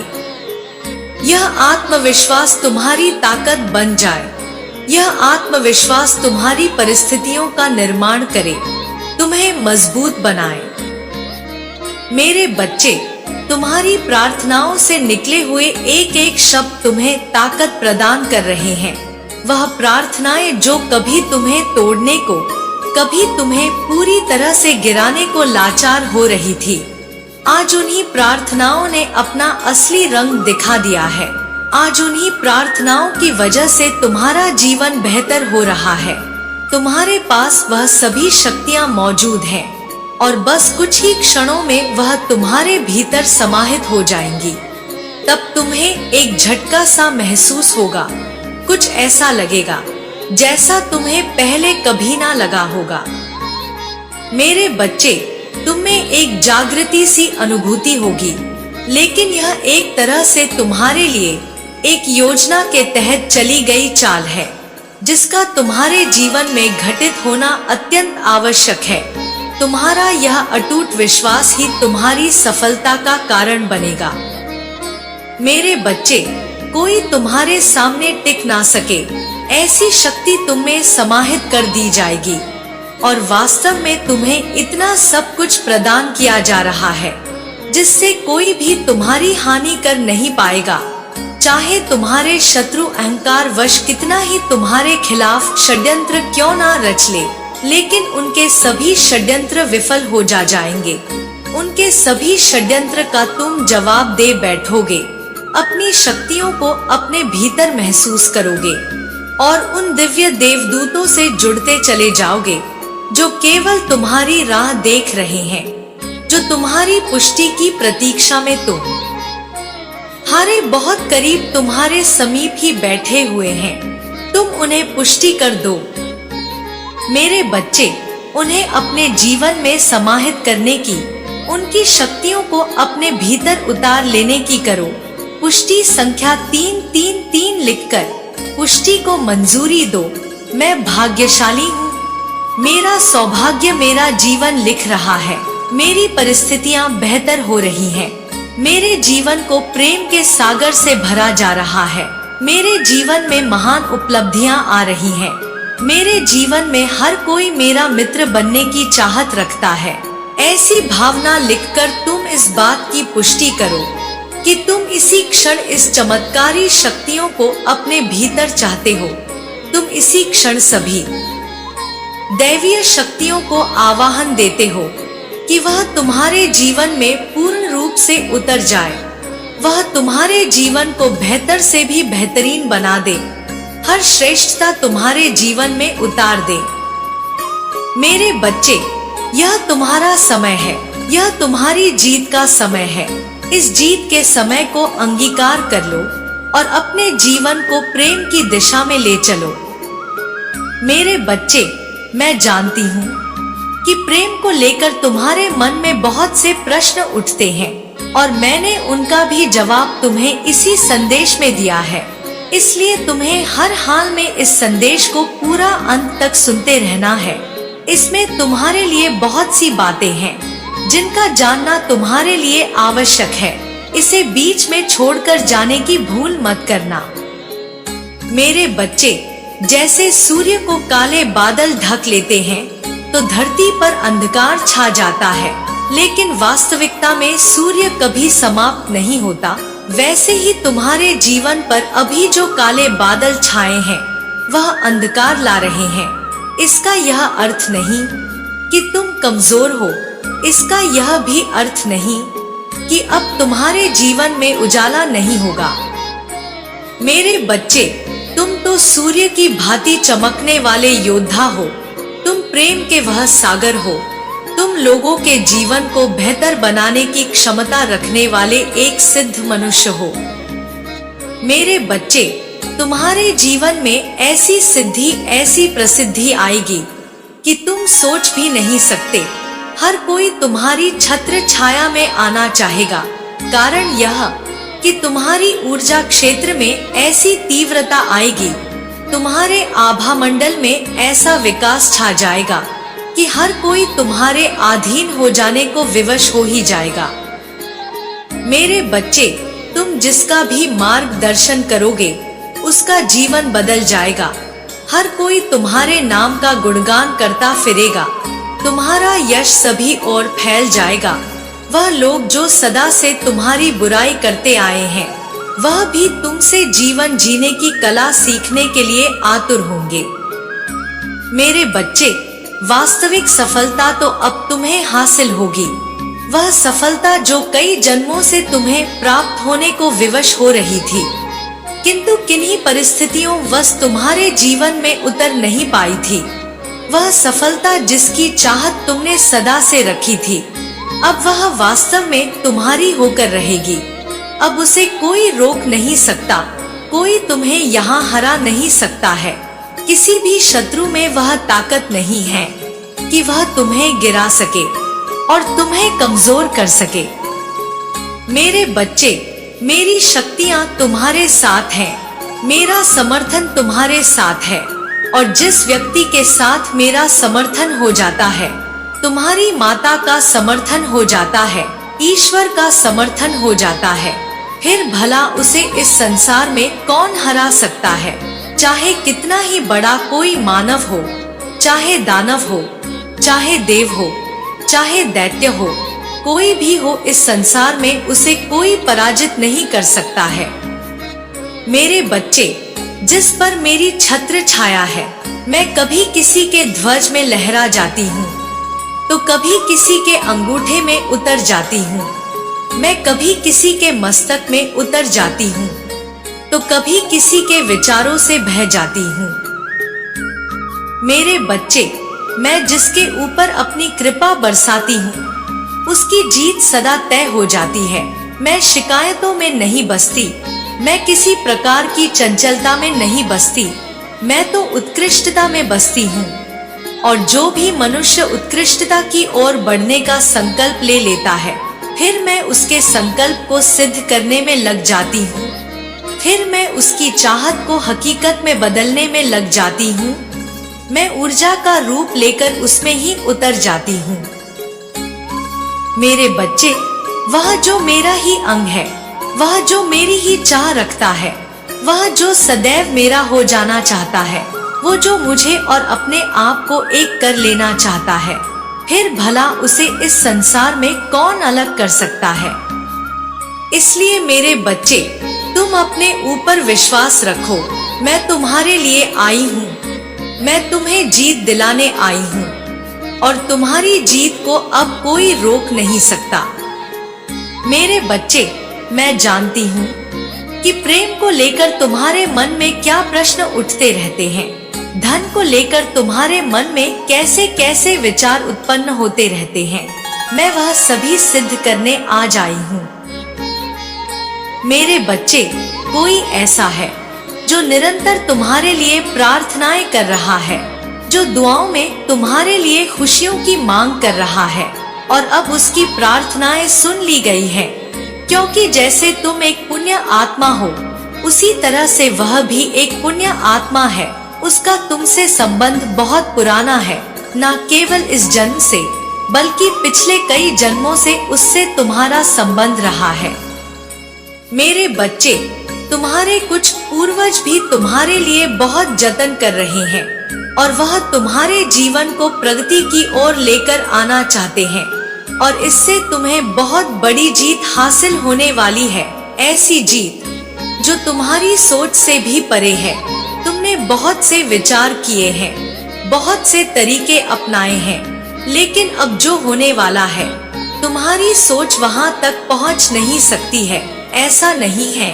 यह आत्मविश्वास तुम्हारी ताकत बन जाए। यह आत्मविश्वास तुम्हारी परिस्थितियों का निर्माण करे, तुम्हें मजबूत बनाए। मेरे बच्चे, तुम्हारी प्रार्थनाओं से निकले हुए एक एक शब्द तुम्हें ताकत प्रदान कर रहे हैं। वह प्रार्थनाएं जो कभी तुम्हें तोड़ने को, कभी तुम्हें पूरी तरह से गिराने को लाचार हो रही थी, आज उन्हीं प्रार्थनाओं ने अपना असली रंग दिखा दिया है। आज उन्हीं प्रार्थनाओं की वजह से तुम्हारा जीवन बेहतर हो रहा है। तुम्हारे पास वह सभी शक्तियां मौजूद हैं, और बस कुछ ही क्षणों में वह तुम्हारे भीतर समाहित हो जाएंगी। तब तुम्हें एक झटका सा महसूस होगा, कुछ ऐसा लगेगा जैसा तुम्हें पहले कभी ना लगा होगा। मेरे बच्चे, तुम में एक जागृति सी अनुभूति होगी, लेकिन यह एक तरह से तुम्हारे लिए एक योजना के तहत चली गई चाल है, जिसका तुम्हारे जीवन में घटित होना अत्यंत आवश्यक है। तुम्हारा यह अटूट विश्वास ही तुम्हारी सफलता का कारण बनेगा। मेरे बच्चे, कोई तुम्हारे सामने टिक ना सके, ऐसी शक्ति तुम में समाहित कर दी जाएगी, और वास्तव में तुम्हें इतना सब कुछ प्रदान किया जा रहा है जिससे कोई भी तुम्हारी हानि कर नहीं पाएगा। चाहे तुम्हारे शत्रु अहंकार वश कितना ही तुम्हारे खिलाफ षड्यंत्र क्यों ना रच ले, लेकिन उनके सभी षड्यंत्र विफल हो जाएंगे। उनके सभी षड्यंत्र का तुम जवाब दे बैठोगे, अपनी शक्तियों को अपने भीतर महसूस करोगे, और उन दिव्य देवदूतों से जुड़ते चले जाओगे जो केवल तुम्हारी राह देख रहे हैं, जो तुम्हारी पुष्टि की प्रतीक्षा में तुम्हारे बहुत करीब, तुम्हारे समीप ही बैठे हुए हैं। तुम उन्हें पुष्टि कर दो। मेरे बच्चे, उन्हें अपने जीवन में समाहित करने की, उनकी शक्तियों को अपने भीतर उतार लेने की करो। पुष्टि संख्या 333 लिखकर पुष्टि को मंजूरी दो। मैं भाग्यशाली हूँ, मेरा सौभाग्य मेरा जीवन लिख रहा है, मेरी परिस्थितियाँ बेहतर हो रही हैं, मेरे जीवन को प्रेम के सागर से भरा जा रहा है, मेरे जीवन में महान उपलब्धियां आ रही हैं, मेरे जीवन में हर कोई मेरा मित्र बनने की चाहत रखता है। ऐसी भावना लिखकर तुम इस बात की पुष्टि करो कि तुम इसी क्षण इस चमत्कारी शक्तियों को अपने भीतर चाहते हो। तुम इसी क्षण सभी दैवीय शक्तियों को आवाहन देते हो कि वह तुम्हारे जीवन में पूर्ण रूप से उतर जाए, वह तुम्हारे जीवन को बेहतर से भी बेहतरीन बना दे, हर श्रेष्ठता तुम्हारे जीवन में उतार दे। मेरे बच्चे, यह तुम्हारा समय है, यह तुम्हारी जीत का समय है। इस जीत के समय को अंगीकार कर लो और अपने जीवन को प्रेम की दिशा में ले चलो। मेरे बच्चे, मैं जानती हूँ कि प्रेम को लेकर तुम्हारे मन में बहुत से प्रश्न उठते हैं, और मैंने उनका भी जवाब तुम्हें इसी संदेश में दिया है। इसलिए तुम्हें हर हाल में इस संदेश को पूरा अंत तक सुनते रहना है। इसमें तुम्हारे लिए बहुत सी बातें हैं जिनका जानना तुम्हारे लिए आवश्यक है। इसे बीच में छोड़कर जाने की भूल मत करना। मेरे बच्चे, जैसे सूर्य को काले बादल ढक लेते हैं तो धरती पर अंधकार छा जाता है, लेकिन वास्तविकता में सूर्य कभी समाप्त नहीं होता, वैसे ही तुम्हारे जीवन पर अभी जो काले बादल छाए हैं वह अंधकार ला रहे हैं। इसका यह अर्थ नहीं कि तुम कमजोर हो। इसका यह भी अर्थ नहीं कि अब तुम्हारे जीवन में उजाला नहीं होगा। मेरे बच्चे, तुम तो सूर्य की भांति चमकने वाले योद्धा हो। तुम प्रेम के वह सागर हो। तुम लोगों के जीवन को बेहतर बनाने की क्षमता रखने वाले एक सिद्ध मनुष्य हो। मेरे बच्चे, तुम्हारे जीवन में ऐसी सिद्धि, ऐसी प्रसिद्धि आएगी कि तुम सोच भी नहीं सकते। हर कोई तुम्हारी छत्र छाया में आना चाहेगा। कारण यह कि तुम्हारी ऊर्जा क्षेत्र में ऐसी तीव्रता आएगी, तुम्हारे आभा मंडल में ऐसा विकास छा जाएगा कि हर कोई तुम्हारे अधीन हो जाने को विवश हो ही जाएगा। मेरे बच्चे, तुम जिसका भी मार्गदर्शन करोगे उसका जीवन बदल जाएगा। हर कोई तुम्हारे नाम का गुणगान करता फिरेगा। तुम्हारा यश सभी ओर फैल जाएगा। वह लोग जो सदा से तुम्हारी बुराई करते आए हैं, वह भी तुमसे जीवन जीने की कला सीखने के लिए आतुर होंगे। मेरे बच्चे, वास्तविक सफलता तो अब तुम्हें हासिल होगी। वह सफलता जो कई जन्मों से तुम्हें प्राप्त होने को विवश हो रही थी, किंतु किन्हीं परिस्थितियों वश तुम्हारे जीवन में उतर नहीं पाई थी। वह सफलता जिसकी चाहत तुमने सदा से रखी थी, अब वह वास्तव में तुम्हारी होकर रहेगी। अब उसे कोई रोक नहीं सकता। कोई तुम्हें यहाँ हरा नहीं सकता है। किसी भी शत्रु में वह ताकत नहीं है कि वह तुम्हें गिरा सके और तुम्हें कमजोर कर सके। मेरे बच्चे, मेरी शक्तियाँ तुम्हारे साथ हैं। मेरा समर्थन तुम्हारे साथ है। और जिस व्यक्ति के साथ मेरा समर्थन हो जाता है, तुम्हारी माता का समर्थन हो जाता है, ईश्वर का समर्थन हो जाता है, फिर भला उसे इस संसार में कौन हरा सकता है। चाहे कितना ही बड़ा कोई मानव हो, चाहे दानव हो, चाहे देव हो, चाहे दैत्य हो, कोई भी हो, इस संसार में उसे कोई पराजित नहीं कर सकता है। मेरे बच्चे, जिस पर मेरी छत्र छाया है, मैं कभी किसी के ध्वज में लहरा जाती हूँ तो कभी किसी के अंगूठे में उतर जाती हूँ। मैं कभी किसी के मस्तक में उतर जाती हूँ तो कभी किसी के विचारों से बह जाती हूँ। मेरे बच्चे, मैं जिसके ऊपर अपनी कृपा बरसाती हूँ, उसकी जीत सदा तय हो जाती है। मैं शिकायतों में नहीं बसती। मैं किसी प्रकार की चंचलता में नहीं बसती। मैं तो उत्कृष्टता में बसती हूँ। और जो भी मनुष्य उत्कृष्टता की ओर बढ़ने का संकल्प ले लेता है, फिर मैं उसके संकल्प को सिद्ध करने में लग जाती हूँ। फिर मैं उसकी चाहत को हकीकत में बदलने में लग जाती हूँ। मैं ऊर्जा का रूप लेकर उसमें ही उतर जाती हूँ। मेरे बच्चे, वह जो मेरा ही अंग है, वह जो मेरी ही चाह रखता है, वह जो सदैव मेरा हो जाना चाहता है, वो जो मुझे और अपने आप को एक कर लेना चाहता है, फिर भला उसे इस संसार में कौन अलग कर सकता है। इसलिए मेरे बच्चे, तुम अपने ऊपर विश्वास रखो। मैं तुम्हारे लिए आई हूँ। मैं तुम्हें जीत दिलाने आई हूँ और तुम्हारी जीत को अब कोई रोक नहीं सकता। मेरे बच्चे, मैं जानती हूँ कि प्रेम को लेकर तुम्हारे मन में क्या प्रश्न उठते रहते हैं। धन को लेकर तुम्हारे मन में कैसे कैसे विचार उत्पन्न होते रहते हैं। मैं वह सभी सिद्ध करने आज आई हूँ। मेरे बच्चे, कोई ऐसा है जो निरंतर तुम्हारे लिए प्रार्थनाएं कर रहा है, जो दुआओं में तुम्हारे लिए खुशियों की मांग कर रहा है और अब उसकी प्रार्थनाएं सुन ली गई है। क्योंकि जैसे तुम एक पुण्य आत्मा हो, उसी तरह से वह भी एक पुण्य आत्मा है। उसका तुमसे संबंध बहुत पुराना है, न केवल इस जन्म से बल्कि पिछले कई जन्मों से उससे तुम्हारा संबंध रहा है। मेरे बच्चे, तुम्हारे कुछ पूर्वज भी तुम्हारे लिए बहुत जतन कर रहे हैं और वह तुम्हारे जीवन को प्रगति की ओर लेकर आना चाहते हैं और इससे तुम्हें बहुत बड़ी जीत हासिल होने वाली है। ऐसी जीत जो तुम्हारी सोच से भी परे है। तुमने तुमने बहुत से विचार किए हैं, बहुत से तरीके अपनाए हैं, लेकिन अब जो होने वाला है, तुम्हारी सोच वहां तक पहुंच नहीं सकती है। ऐसा नहीं है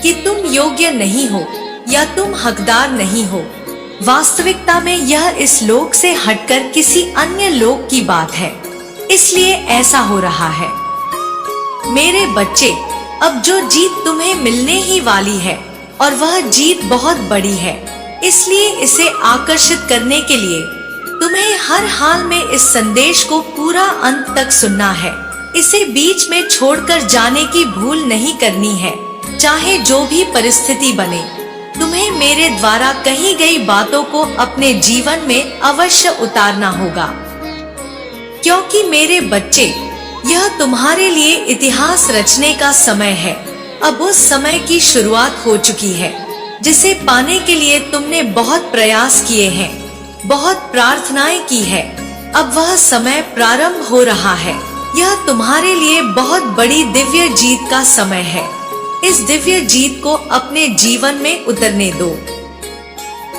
कि तुम योग्य नहीं हो या तुम हकदार नहीं हो। वास्तविकता में यह इस लोक से हटकर किसी अन्य लोक की बात है, इसलिए ऐसा हो रहा है। मेरे बच्चे, अब जो जीत तुम्हें मिलने ही वाली है और वह जीत बहुत बड़ी है, इसलिए इसे आकर्षित करने के लिए तुम्हें हर हाल में इस संदेश को पूरा अंत तक सुनना है। इसे बीच में छोड़कर जाने की भूल नहीं करनी है। चाहे जो भी परिस्थिति बने, तुम्हें मेरे द्वारा कही गई बातों को अपने जीवन में अवश्य उतारना होगा, क्योंकि मेरे बच्चे, यह तुम्हारे लिए इतिहास रचने का समय है। अब उस समय की शुरुआत हो चुकी है जिसे पाने के लिए तुमने बहुत प्रयास किए हैं, बहुत प्रार्थनाएं की है। अब वह समय प्रारंभ हो रहा है। यह तुम्हारे लिए बहुत बड़ी दिव्य जीत का समय है। इस दिव्य जीत को अपने जीवन में उतरने दो।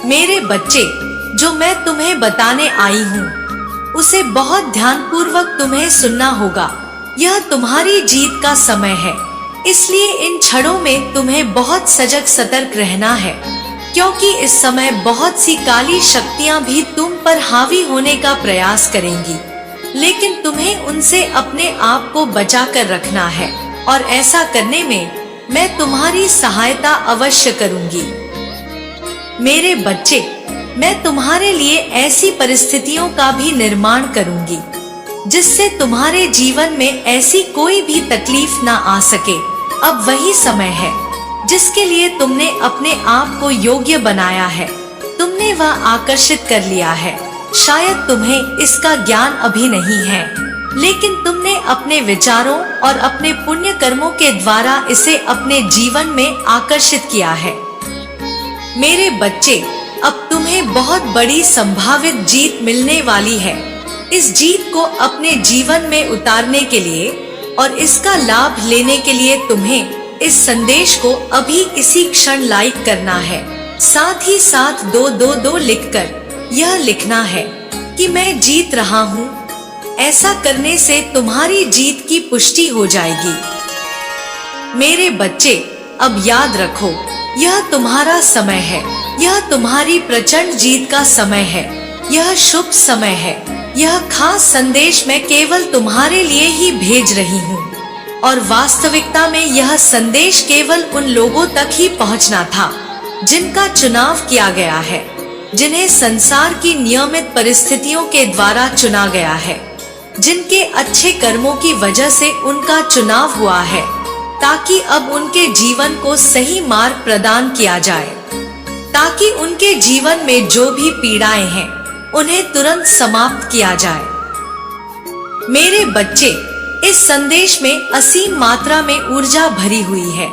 मेरे बच्चे, जो मैं तुम्हें बताने आई हूँ, उसे बहुत ध्यानपूर्वक तुम्हें सुनना होगा। यह तुम्हारी जीत का समय है, इसलिए इन क्षणों में तुम्हें बहुत सजग सतर्क रहना है, क्योंकि इस समय बहुत सी काली शक्तियाँ भी तुम पर हावी होने का प्रयास करेंगी, लेकिन तुम्हें उनसे अपने आप को बचा कर रखना है, और ऐसा करने में मैं तुम्हारी सहायता अवश्य करूंगी। मेरे बच्चे, मैं तुम्हारे लिए ऐसी परिस्थितियों का भी निर्माण करूंगी जिससे तुम्हारे जीवन में ऐसी कोई भी तकलीफ ना आ सके। अब वही समय है जिसके लिए तुमने अपने आप को योग्य बनाया है। तुमने वह आकर्षित कर लिया है। शायद तुम्हें इसका ज्ञान अभी नहीं है, लेकिन तुमने अपने विचारों और अपने पुण्य कर्मों के द्वारा इसे अपने जीवन में आकर्षित किया है। मेरे बच्चे, अब तुम्हें बहुत बड़ी संभावित जीत मिलने वाली है। इस जीत को अपने जीवन में उतारने के लिए और इसका लाभ लेने के लिए तुम्हें इस संदेश को अभी इसी क्षण लाइक करना है। साथ ही साथ 222 लिखकर यह लिखना है कि मैं जीत रहा हूँ। ऐसा करने से तुम्हारी जीत की पुष्टि हो जाएगी। मेरे बच्चे, अब याद रखो, यह तुम्हारा समय है। यह तुम्हारी प्रचंड जीत का समय है। यह शुभ समय है। यह खास संदेश मैं केवल तुम्हारे लिए ही भेज रही हूँ, और वास्तविकता में यह संदेश केवल उन लोगों तक ही पहुँचना था जिनका चुनाव किया गया है, जिन्हें संसार की नियमित परिस्थितियों के द्वारा चुना गया है, जिनके अच्छे कर्मों की वजह से उनका चुनाव हुआ है, ताकि अब उनके जीवन को सही मार्ग प्रदान किया जाए, ताकि उनके जीवन में जो भी पीड़ाएं हैं उन्हें तुरंत समाप्त किया जाए। मेरे बच्चे, इस संदेश में असीम मात्रा में ऊर्जा भरी हुई है,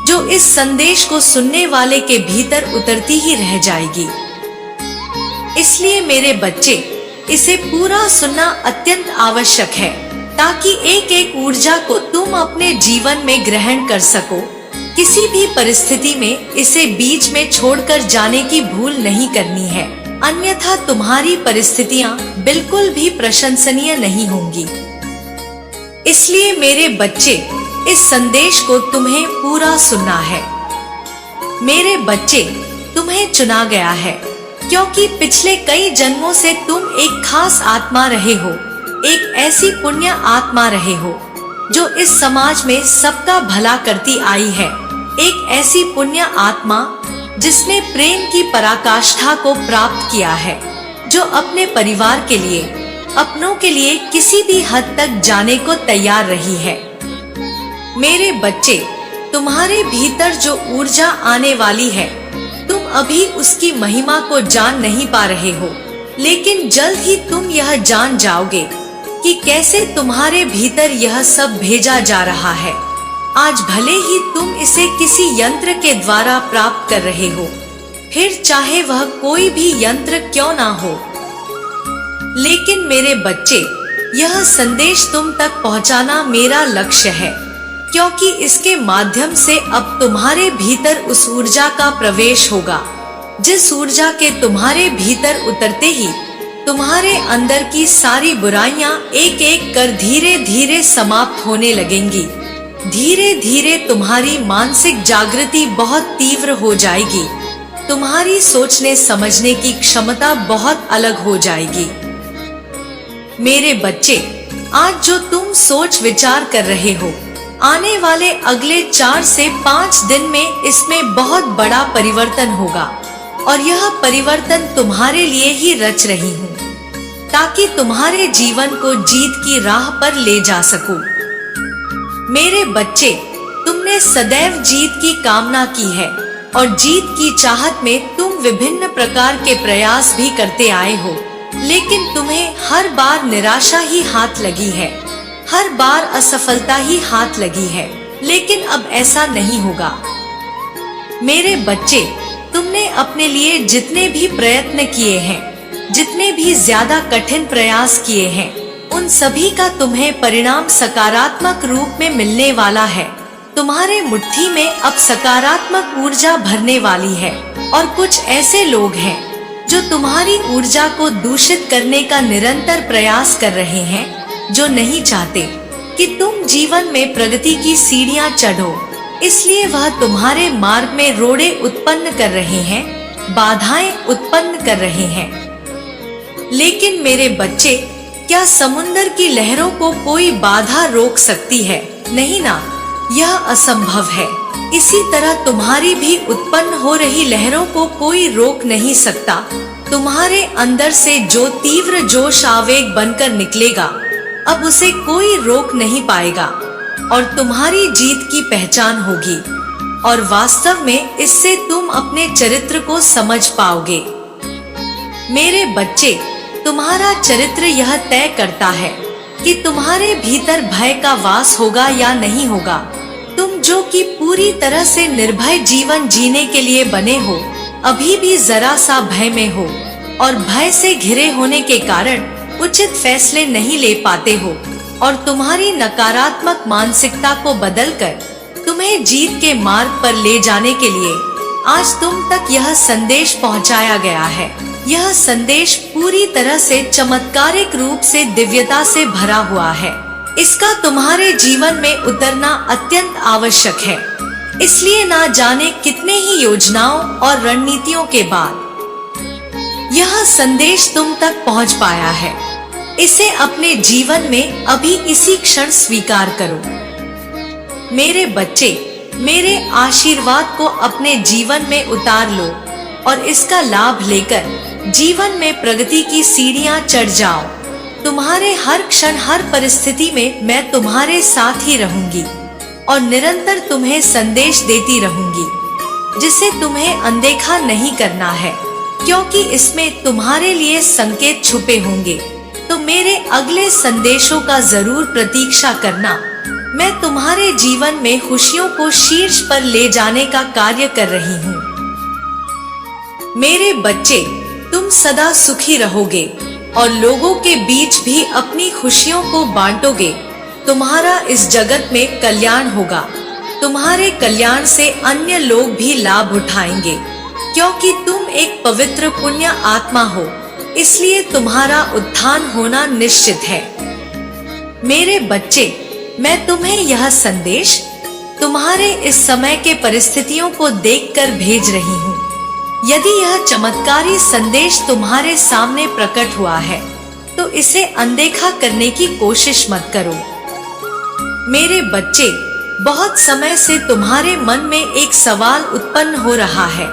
जो इस संदेश को सुनने वाले के भीतर उतरती ही रह जाएगी। इसलिए मेरे बच्चे, इसे पूरा सुनना अत्यंत आवश्यक है, ताकि एक एक ऊर्जा को तुम अपने जीवन में ग्रहण कर सको। किसी भी परिस्थिति में इसे बीच में छोड़कर जाने की भूल नहीं करनी है, अन्यथा तुम्हारी परिस्थितियां बिल्कुल भी प्रशंसनीय नहीं होंगी। इसलिए मेरे बच्चे, इस संदेश को तुम्हें पूरा सुनना है। मेरे बच्चे, तुम्हें चुना गया है, क्योंकि पिछले कई जन्मों से तुम एक खास आत्मा रहे हो, एक ऐसी पुण्य आत्मा रहे हो जो इस समाज में सबका भला करती आई है, एक ऐसी पुण्य आत्मा जिसने प्रेम की पराकाष्ठा को प्राप्त किया है, जो अपने परिवार के लिए, अपनों के लिए किसी भी हद तक जाने को तैयार रही है। मेरे बच्चे, तुम्हारे भीतर जो ऊर्जा आने वाली है, तुम अभी उसकी महिमा को जान नहीं पा रहे हो, लेकिन जल्द ही तुम यह जान जाओगे कि कैसे तुम्हारे भीतर यह सब भेजा जा रहा है। आज भले ही तुम इसे किसी यंत्र के द्वारा प्राप्त कर रहे हो, फिर चाहे वह कोई भी यंत्र क्यों ना हो, लेकिन मेरे बच्चे, यह संदेश तुम तक पहुंचाना मेरा लक्ष्य है, क्योंकि इसके माध्यम से अब तुम्हारे भीतर उस ऊर्जा का प्रवेश होगा जिस ऊर्जा के तुम्हारे भीतर उतरते ही तुम्हारे अंदर की सारी बुराइयां एक एक कर धीरे धीरे समाप्त होने लगेंगी। धीरे धीरे तुम्हारी मानसिक जागृति बहुत तीव्र हो जाएगी। तुम्हारी सोचने समझने की क्षमता बहुत अलग हो जाएगी। मेरे बच्चे, आज जो तुम सोच विचार कर रहे हो, आने वाले अगले 4 से 5 दिन में इसमें बहुत बड़ा परिवर्तन होगा। और यह परिवर्तन तुम्हारे लिए ही रच रही हूँ, ताकि तुम्हारे जीवन को जीत की राह पर ले जा सकूं। मेरे बच्चे, तुमने सदैव जीत की कामना की है और जीत की चाहत में तुम विभिन्न प्रकार के प्रयास भी करते आए हो, लेकिन तुम्हें हर बार निराशा ही हाथ लगी है, हर बार असफलता ही हाथ लगी है। लेकिन अब ऐसा नहीं होगा। मेरे बच्चे, तुमने अपने लिए जितने भी प्रयत्न किए हैं, जितने भी ज्यादा कठिन प्रयास किए हैं, उन सभी का तुम्हें परिणाम सकारात्मक रूप में मिलने वाला है। तुम्हारे मुट्ठी में अब सकारात्मक ऊर्जा भरने वाली है। और कुछ ऐसे लोग हैं जो तुम्हारी ऊर्जा को दूषित करने का निरंतर प्रयास कर रहे हैं, जो नहीं चाहते कि तुम जीवन में प्रगति की सीढ़ियां चढ़ो। इसलिए वह तुम्हारे मार्ग में रोड़े उत्पन्न कर रहे हैं, बाधाएं उत्पन्न कर रहे हैं। लेकिन मेरे बच्चे, क्या समुद्र की लहरों को कोई बाधा रोक सकती है? नहीं ना, यह असंभव है। इसी तरह तुम्हारी भी उत्पन्न हो रही लहरों को कोई रोक नहीं सकता। तुम्हारे अंदर से जो तीव्र जोश आवेग बनकर निकलेगा, अब उसे कोई रोक नहीं पाएगा और तुम्हारी जीत की पहचान होगी। और वास्तव में इससे तुम अपने चरित्र को समझ पाओगे। मेरे बच्चे, तुम्हारा चरित्र यह तय करता है कि तुम्हारे भीतर भय का वास होगा या नहीं होगा। तुम जो कि पूरी तरह से निर्भय जीवन जीने के लिए बने हो, अभी भी जरा सा भय में हो और भय से घिरे होने के कारण उचित फैसले नहीं ले पाते हो। और तुम्हारी नकारात्मक मानसिकता को बदलकर तुम्हें जीत के मार्ग पर ले जाने के लिए आज तुम तक यह संदेश पहुंचाया गया है। यह संदेश पूरी तरह से चमत्कारिक रूप से दिव्यता से भरा हुआ है। इसका तुम्हारे जीवन में उतरना अत्यंत आवश्यक है। इसलिए ना जाने कितने ही योजनाओं और रणनीतियों के बाद यह संदेश तुम तक पहुंच पाया है। इसे अपने जीवन में अभी इसी क्षण स्वीकार करो। मेरे बच्चे, मेरे आशीर्वाद को अपने जीवन में उतार लो और इसका लाभ लेकर जीवन में प्रगति की सीढ़ियां चढ़ जाओ। तुम्हारे हर क्षण, हर परिस्थिति में मैं तुम्हारे साथ ही रहूंगी और निरंतर तुम्हें संदेश देती रहूंगी, जिसे तुम्हें अनदेखा नहीं करना है, क्योंकि इसमें तुम्हारे लिए संकेत छुपे होंगे। तो मेरे अगले संदेशों का जरूर प्रतीक्षा करना। मैं तुम्हारे जीवन में खुशियों को शीर्ष पर ले जाने का कार्य कर रही हूँ। मेरे बच्चे, तुम सदा सुखी रहोगे और लोगों के बीच भी अपनी खुशियों को बांटोगे। तुम्हारा इस जगत में कल्याण होगा। तुम्हारे कल्याण से अन्य लोग भी लाभ उठाएंगे, क्योंकि तुम एक पवित्र पुण्य आत्मा हो। इसलिए तुम्हारा उत्थान होना निश्चित है। मेरे बच्चे, मैं तुम्हें यह संदेश तुम्हारे इस समय के परिस्थितियों को देखकर भेज रही हूँ। यदि यह चमत्कारी संदेश तुम्हारे सामने प्रकट हुआ है, तो इसे अनदेखा करने की कोशिश मत करो। मेरे बच्चे, बहुत समय से तुम्हारे मन में एक सवाल उत्पन्न हो रहा है,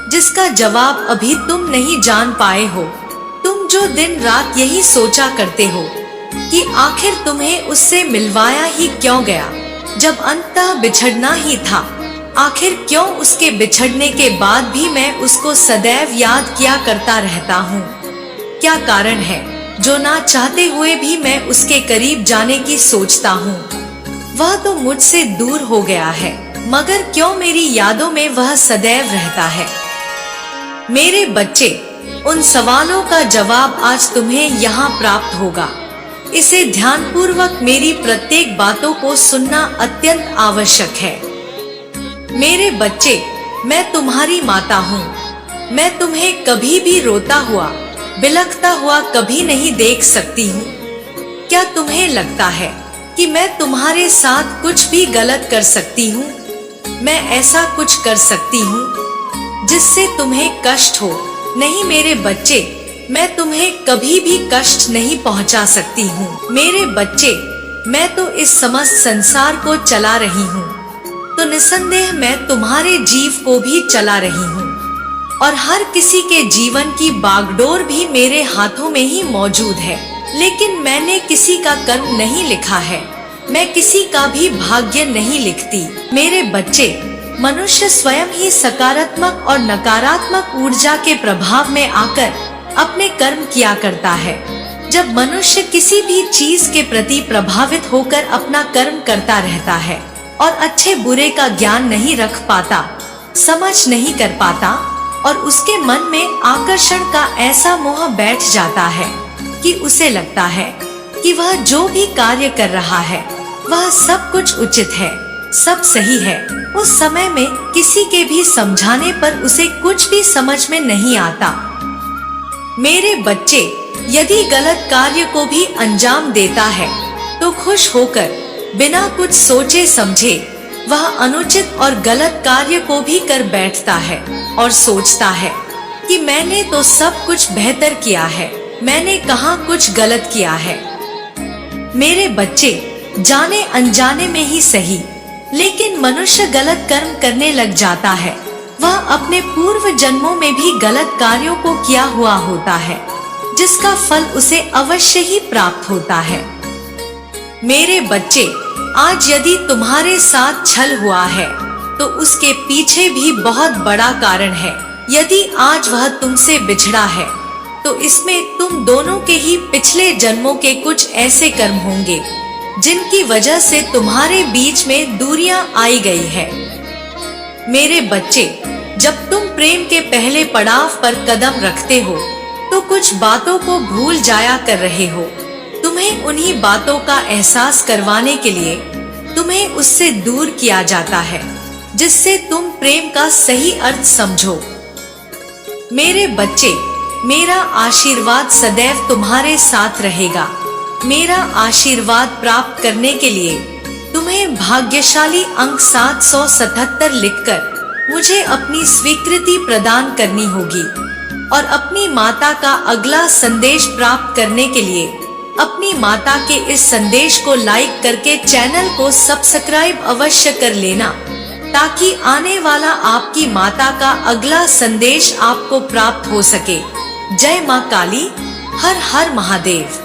जिसका जवाब अभी तुम नहीं जान पाए हो। तुम जो दिन रात यही सोचा करते हो कि आखिर तुम्हें उससे मिलवाया ही क्यों गया, जब अंततः बिछड़ना ही था। आखिर क्यों उसके बिछड़ने के बाद भी मैं उसको सदैव याद किया करता रहता हूँ? क्या कारण है जो ना चाहते हुए भी मैं उसके करीब जाने की सोचता हूँ? वह तो मुझसे दूर हो गया है, मगर क्यों मेरी यादों में वह सदैव रहता है? मेरे बच्चे, उन सवालों का जवाब आज तुम्हें यहाँ प्राप्त होगा। इसे ध्यानपूर्वक मेरी प्रत्येक बातों को सुनना अत्यंत आवश्यक है। मेरे बच्चे, मैं तुम्हारी माता हूँ। मैं तुम्हें कभी भी रोता हुआ, बिलखता हुआ कभी नहीं देख सकती हूँ। क्या तुम्हें लगता है कि मैं तुम्हारे साथ कुछ भी गलत कर सकती हूँ? मैं ऐसा कुछ कर सकती हूँ जिससे तुम्हें कष्ट हो? नहीं मेरे बच्चे, मैं तुम्हें कभी भी कष्ट नहीं पहुँचा सकती हूँ। मेरे बच्चे, मैं तो इस समस्त संसार को चला रही हूँ, तो निसंदेह मैं तुम्हारे जीव को भी चला रही हूँ, और हर किसी के जीवन की बागडोर भी मेरे हाथों में ही मौजूद है। लेकिन मैंने किसी का कर्म नहीं लिखा है, मैं किसी का भी भाग्य नहीं लिखती। मेरे बच्चे, मनुष्य स्वयं ही सकारात्मक और नकारात्मक ऊर्जा के प्रभाव में आकर अपने कर्म किया करता है। जब मनुष्य किसी भी चीज के प्रति प्रभावित होकर अपना कर्म करता रहता है और अच्छे बुरे का ज्ञान नहीं रख पाता, समझ नहीं कर पाता, और उसके मन में आकर्षण का ऐसा मोह बैठ जाता है कि उसे लगता है कि वह जो भी कार्य कर रहा है वह सब कुछ उचित है, सब सही है। उस समय में किसी के भी समझाने पर उसे कुछ भी समझ में नहीं आता। मेरे बच्चे, यदि गलत कार्य को भी अंजाम देता है तो खुश होकर बिना कुछ सोचे समझे वह अनुचित और गलत कार्य को भी कर बैठता है और सोचता है कि मैंने तो सब कुछ बेहतर किया है, मैंने कहाँ कुछ गलत किया है। मेरे बच्चे, जाने अनजाने में ही सही, लेकिन मनुष्य गलत कर्म करने लग जाता है। वह अपने पूर्व जन्मों में भी गलत कार्यों को किया हुआ होता है, जिसका फल उसे अवश्य ही प्राप्त होता है। मेरे बच्चे, आज यदि तुम्हारे साथ छल हुआ है तो उसके पीछे भी बहुत बड़ा कारण है। यदि आज वह तुमसे बिछड़ा है तो इसमें तुम दोनों के ही पिछले जन्मों के कुछ ऐसे कर्म होंगे जिनकी वजह से तुम्हारे बीच में दूरियां आई गई है। मेरे बच्चे, जब तुम प्रेम के पहले पड़ाव पर कदम रखते हो तो कुछ बातों को भूल जाया कर रहे हो। तुम्हें उन्हीं बातों का एहसास करवाने के लिए तुम्हें उससे दूर किया जाता है, जिससे तुम प्रेम का सही अर्थ समझो। मेरे बच्चे, मेरा आशीर्वाद सदैव तुम्हारे साथ रहेगा। मेरा आशीर्वाद प्राप्त करने के लिए तुम्हें भाग्यशाली अंक 777 लिखकर मुझे अपनी स्वीकृति प्रदान करनी होगी, और अपनी माता का अगला संदेश प्राप्त करने के लिए अपनी माता के इस संदेश को लाइक करके चैनल को सब्सक्राइब अवश्य कर लेना, ताकि आने वाला आपकी माता का अगला संदेश आपको प्राप्त हो सके। जय मां काली, हर हर महादेव।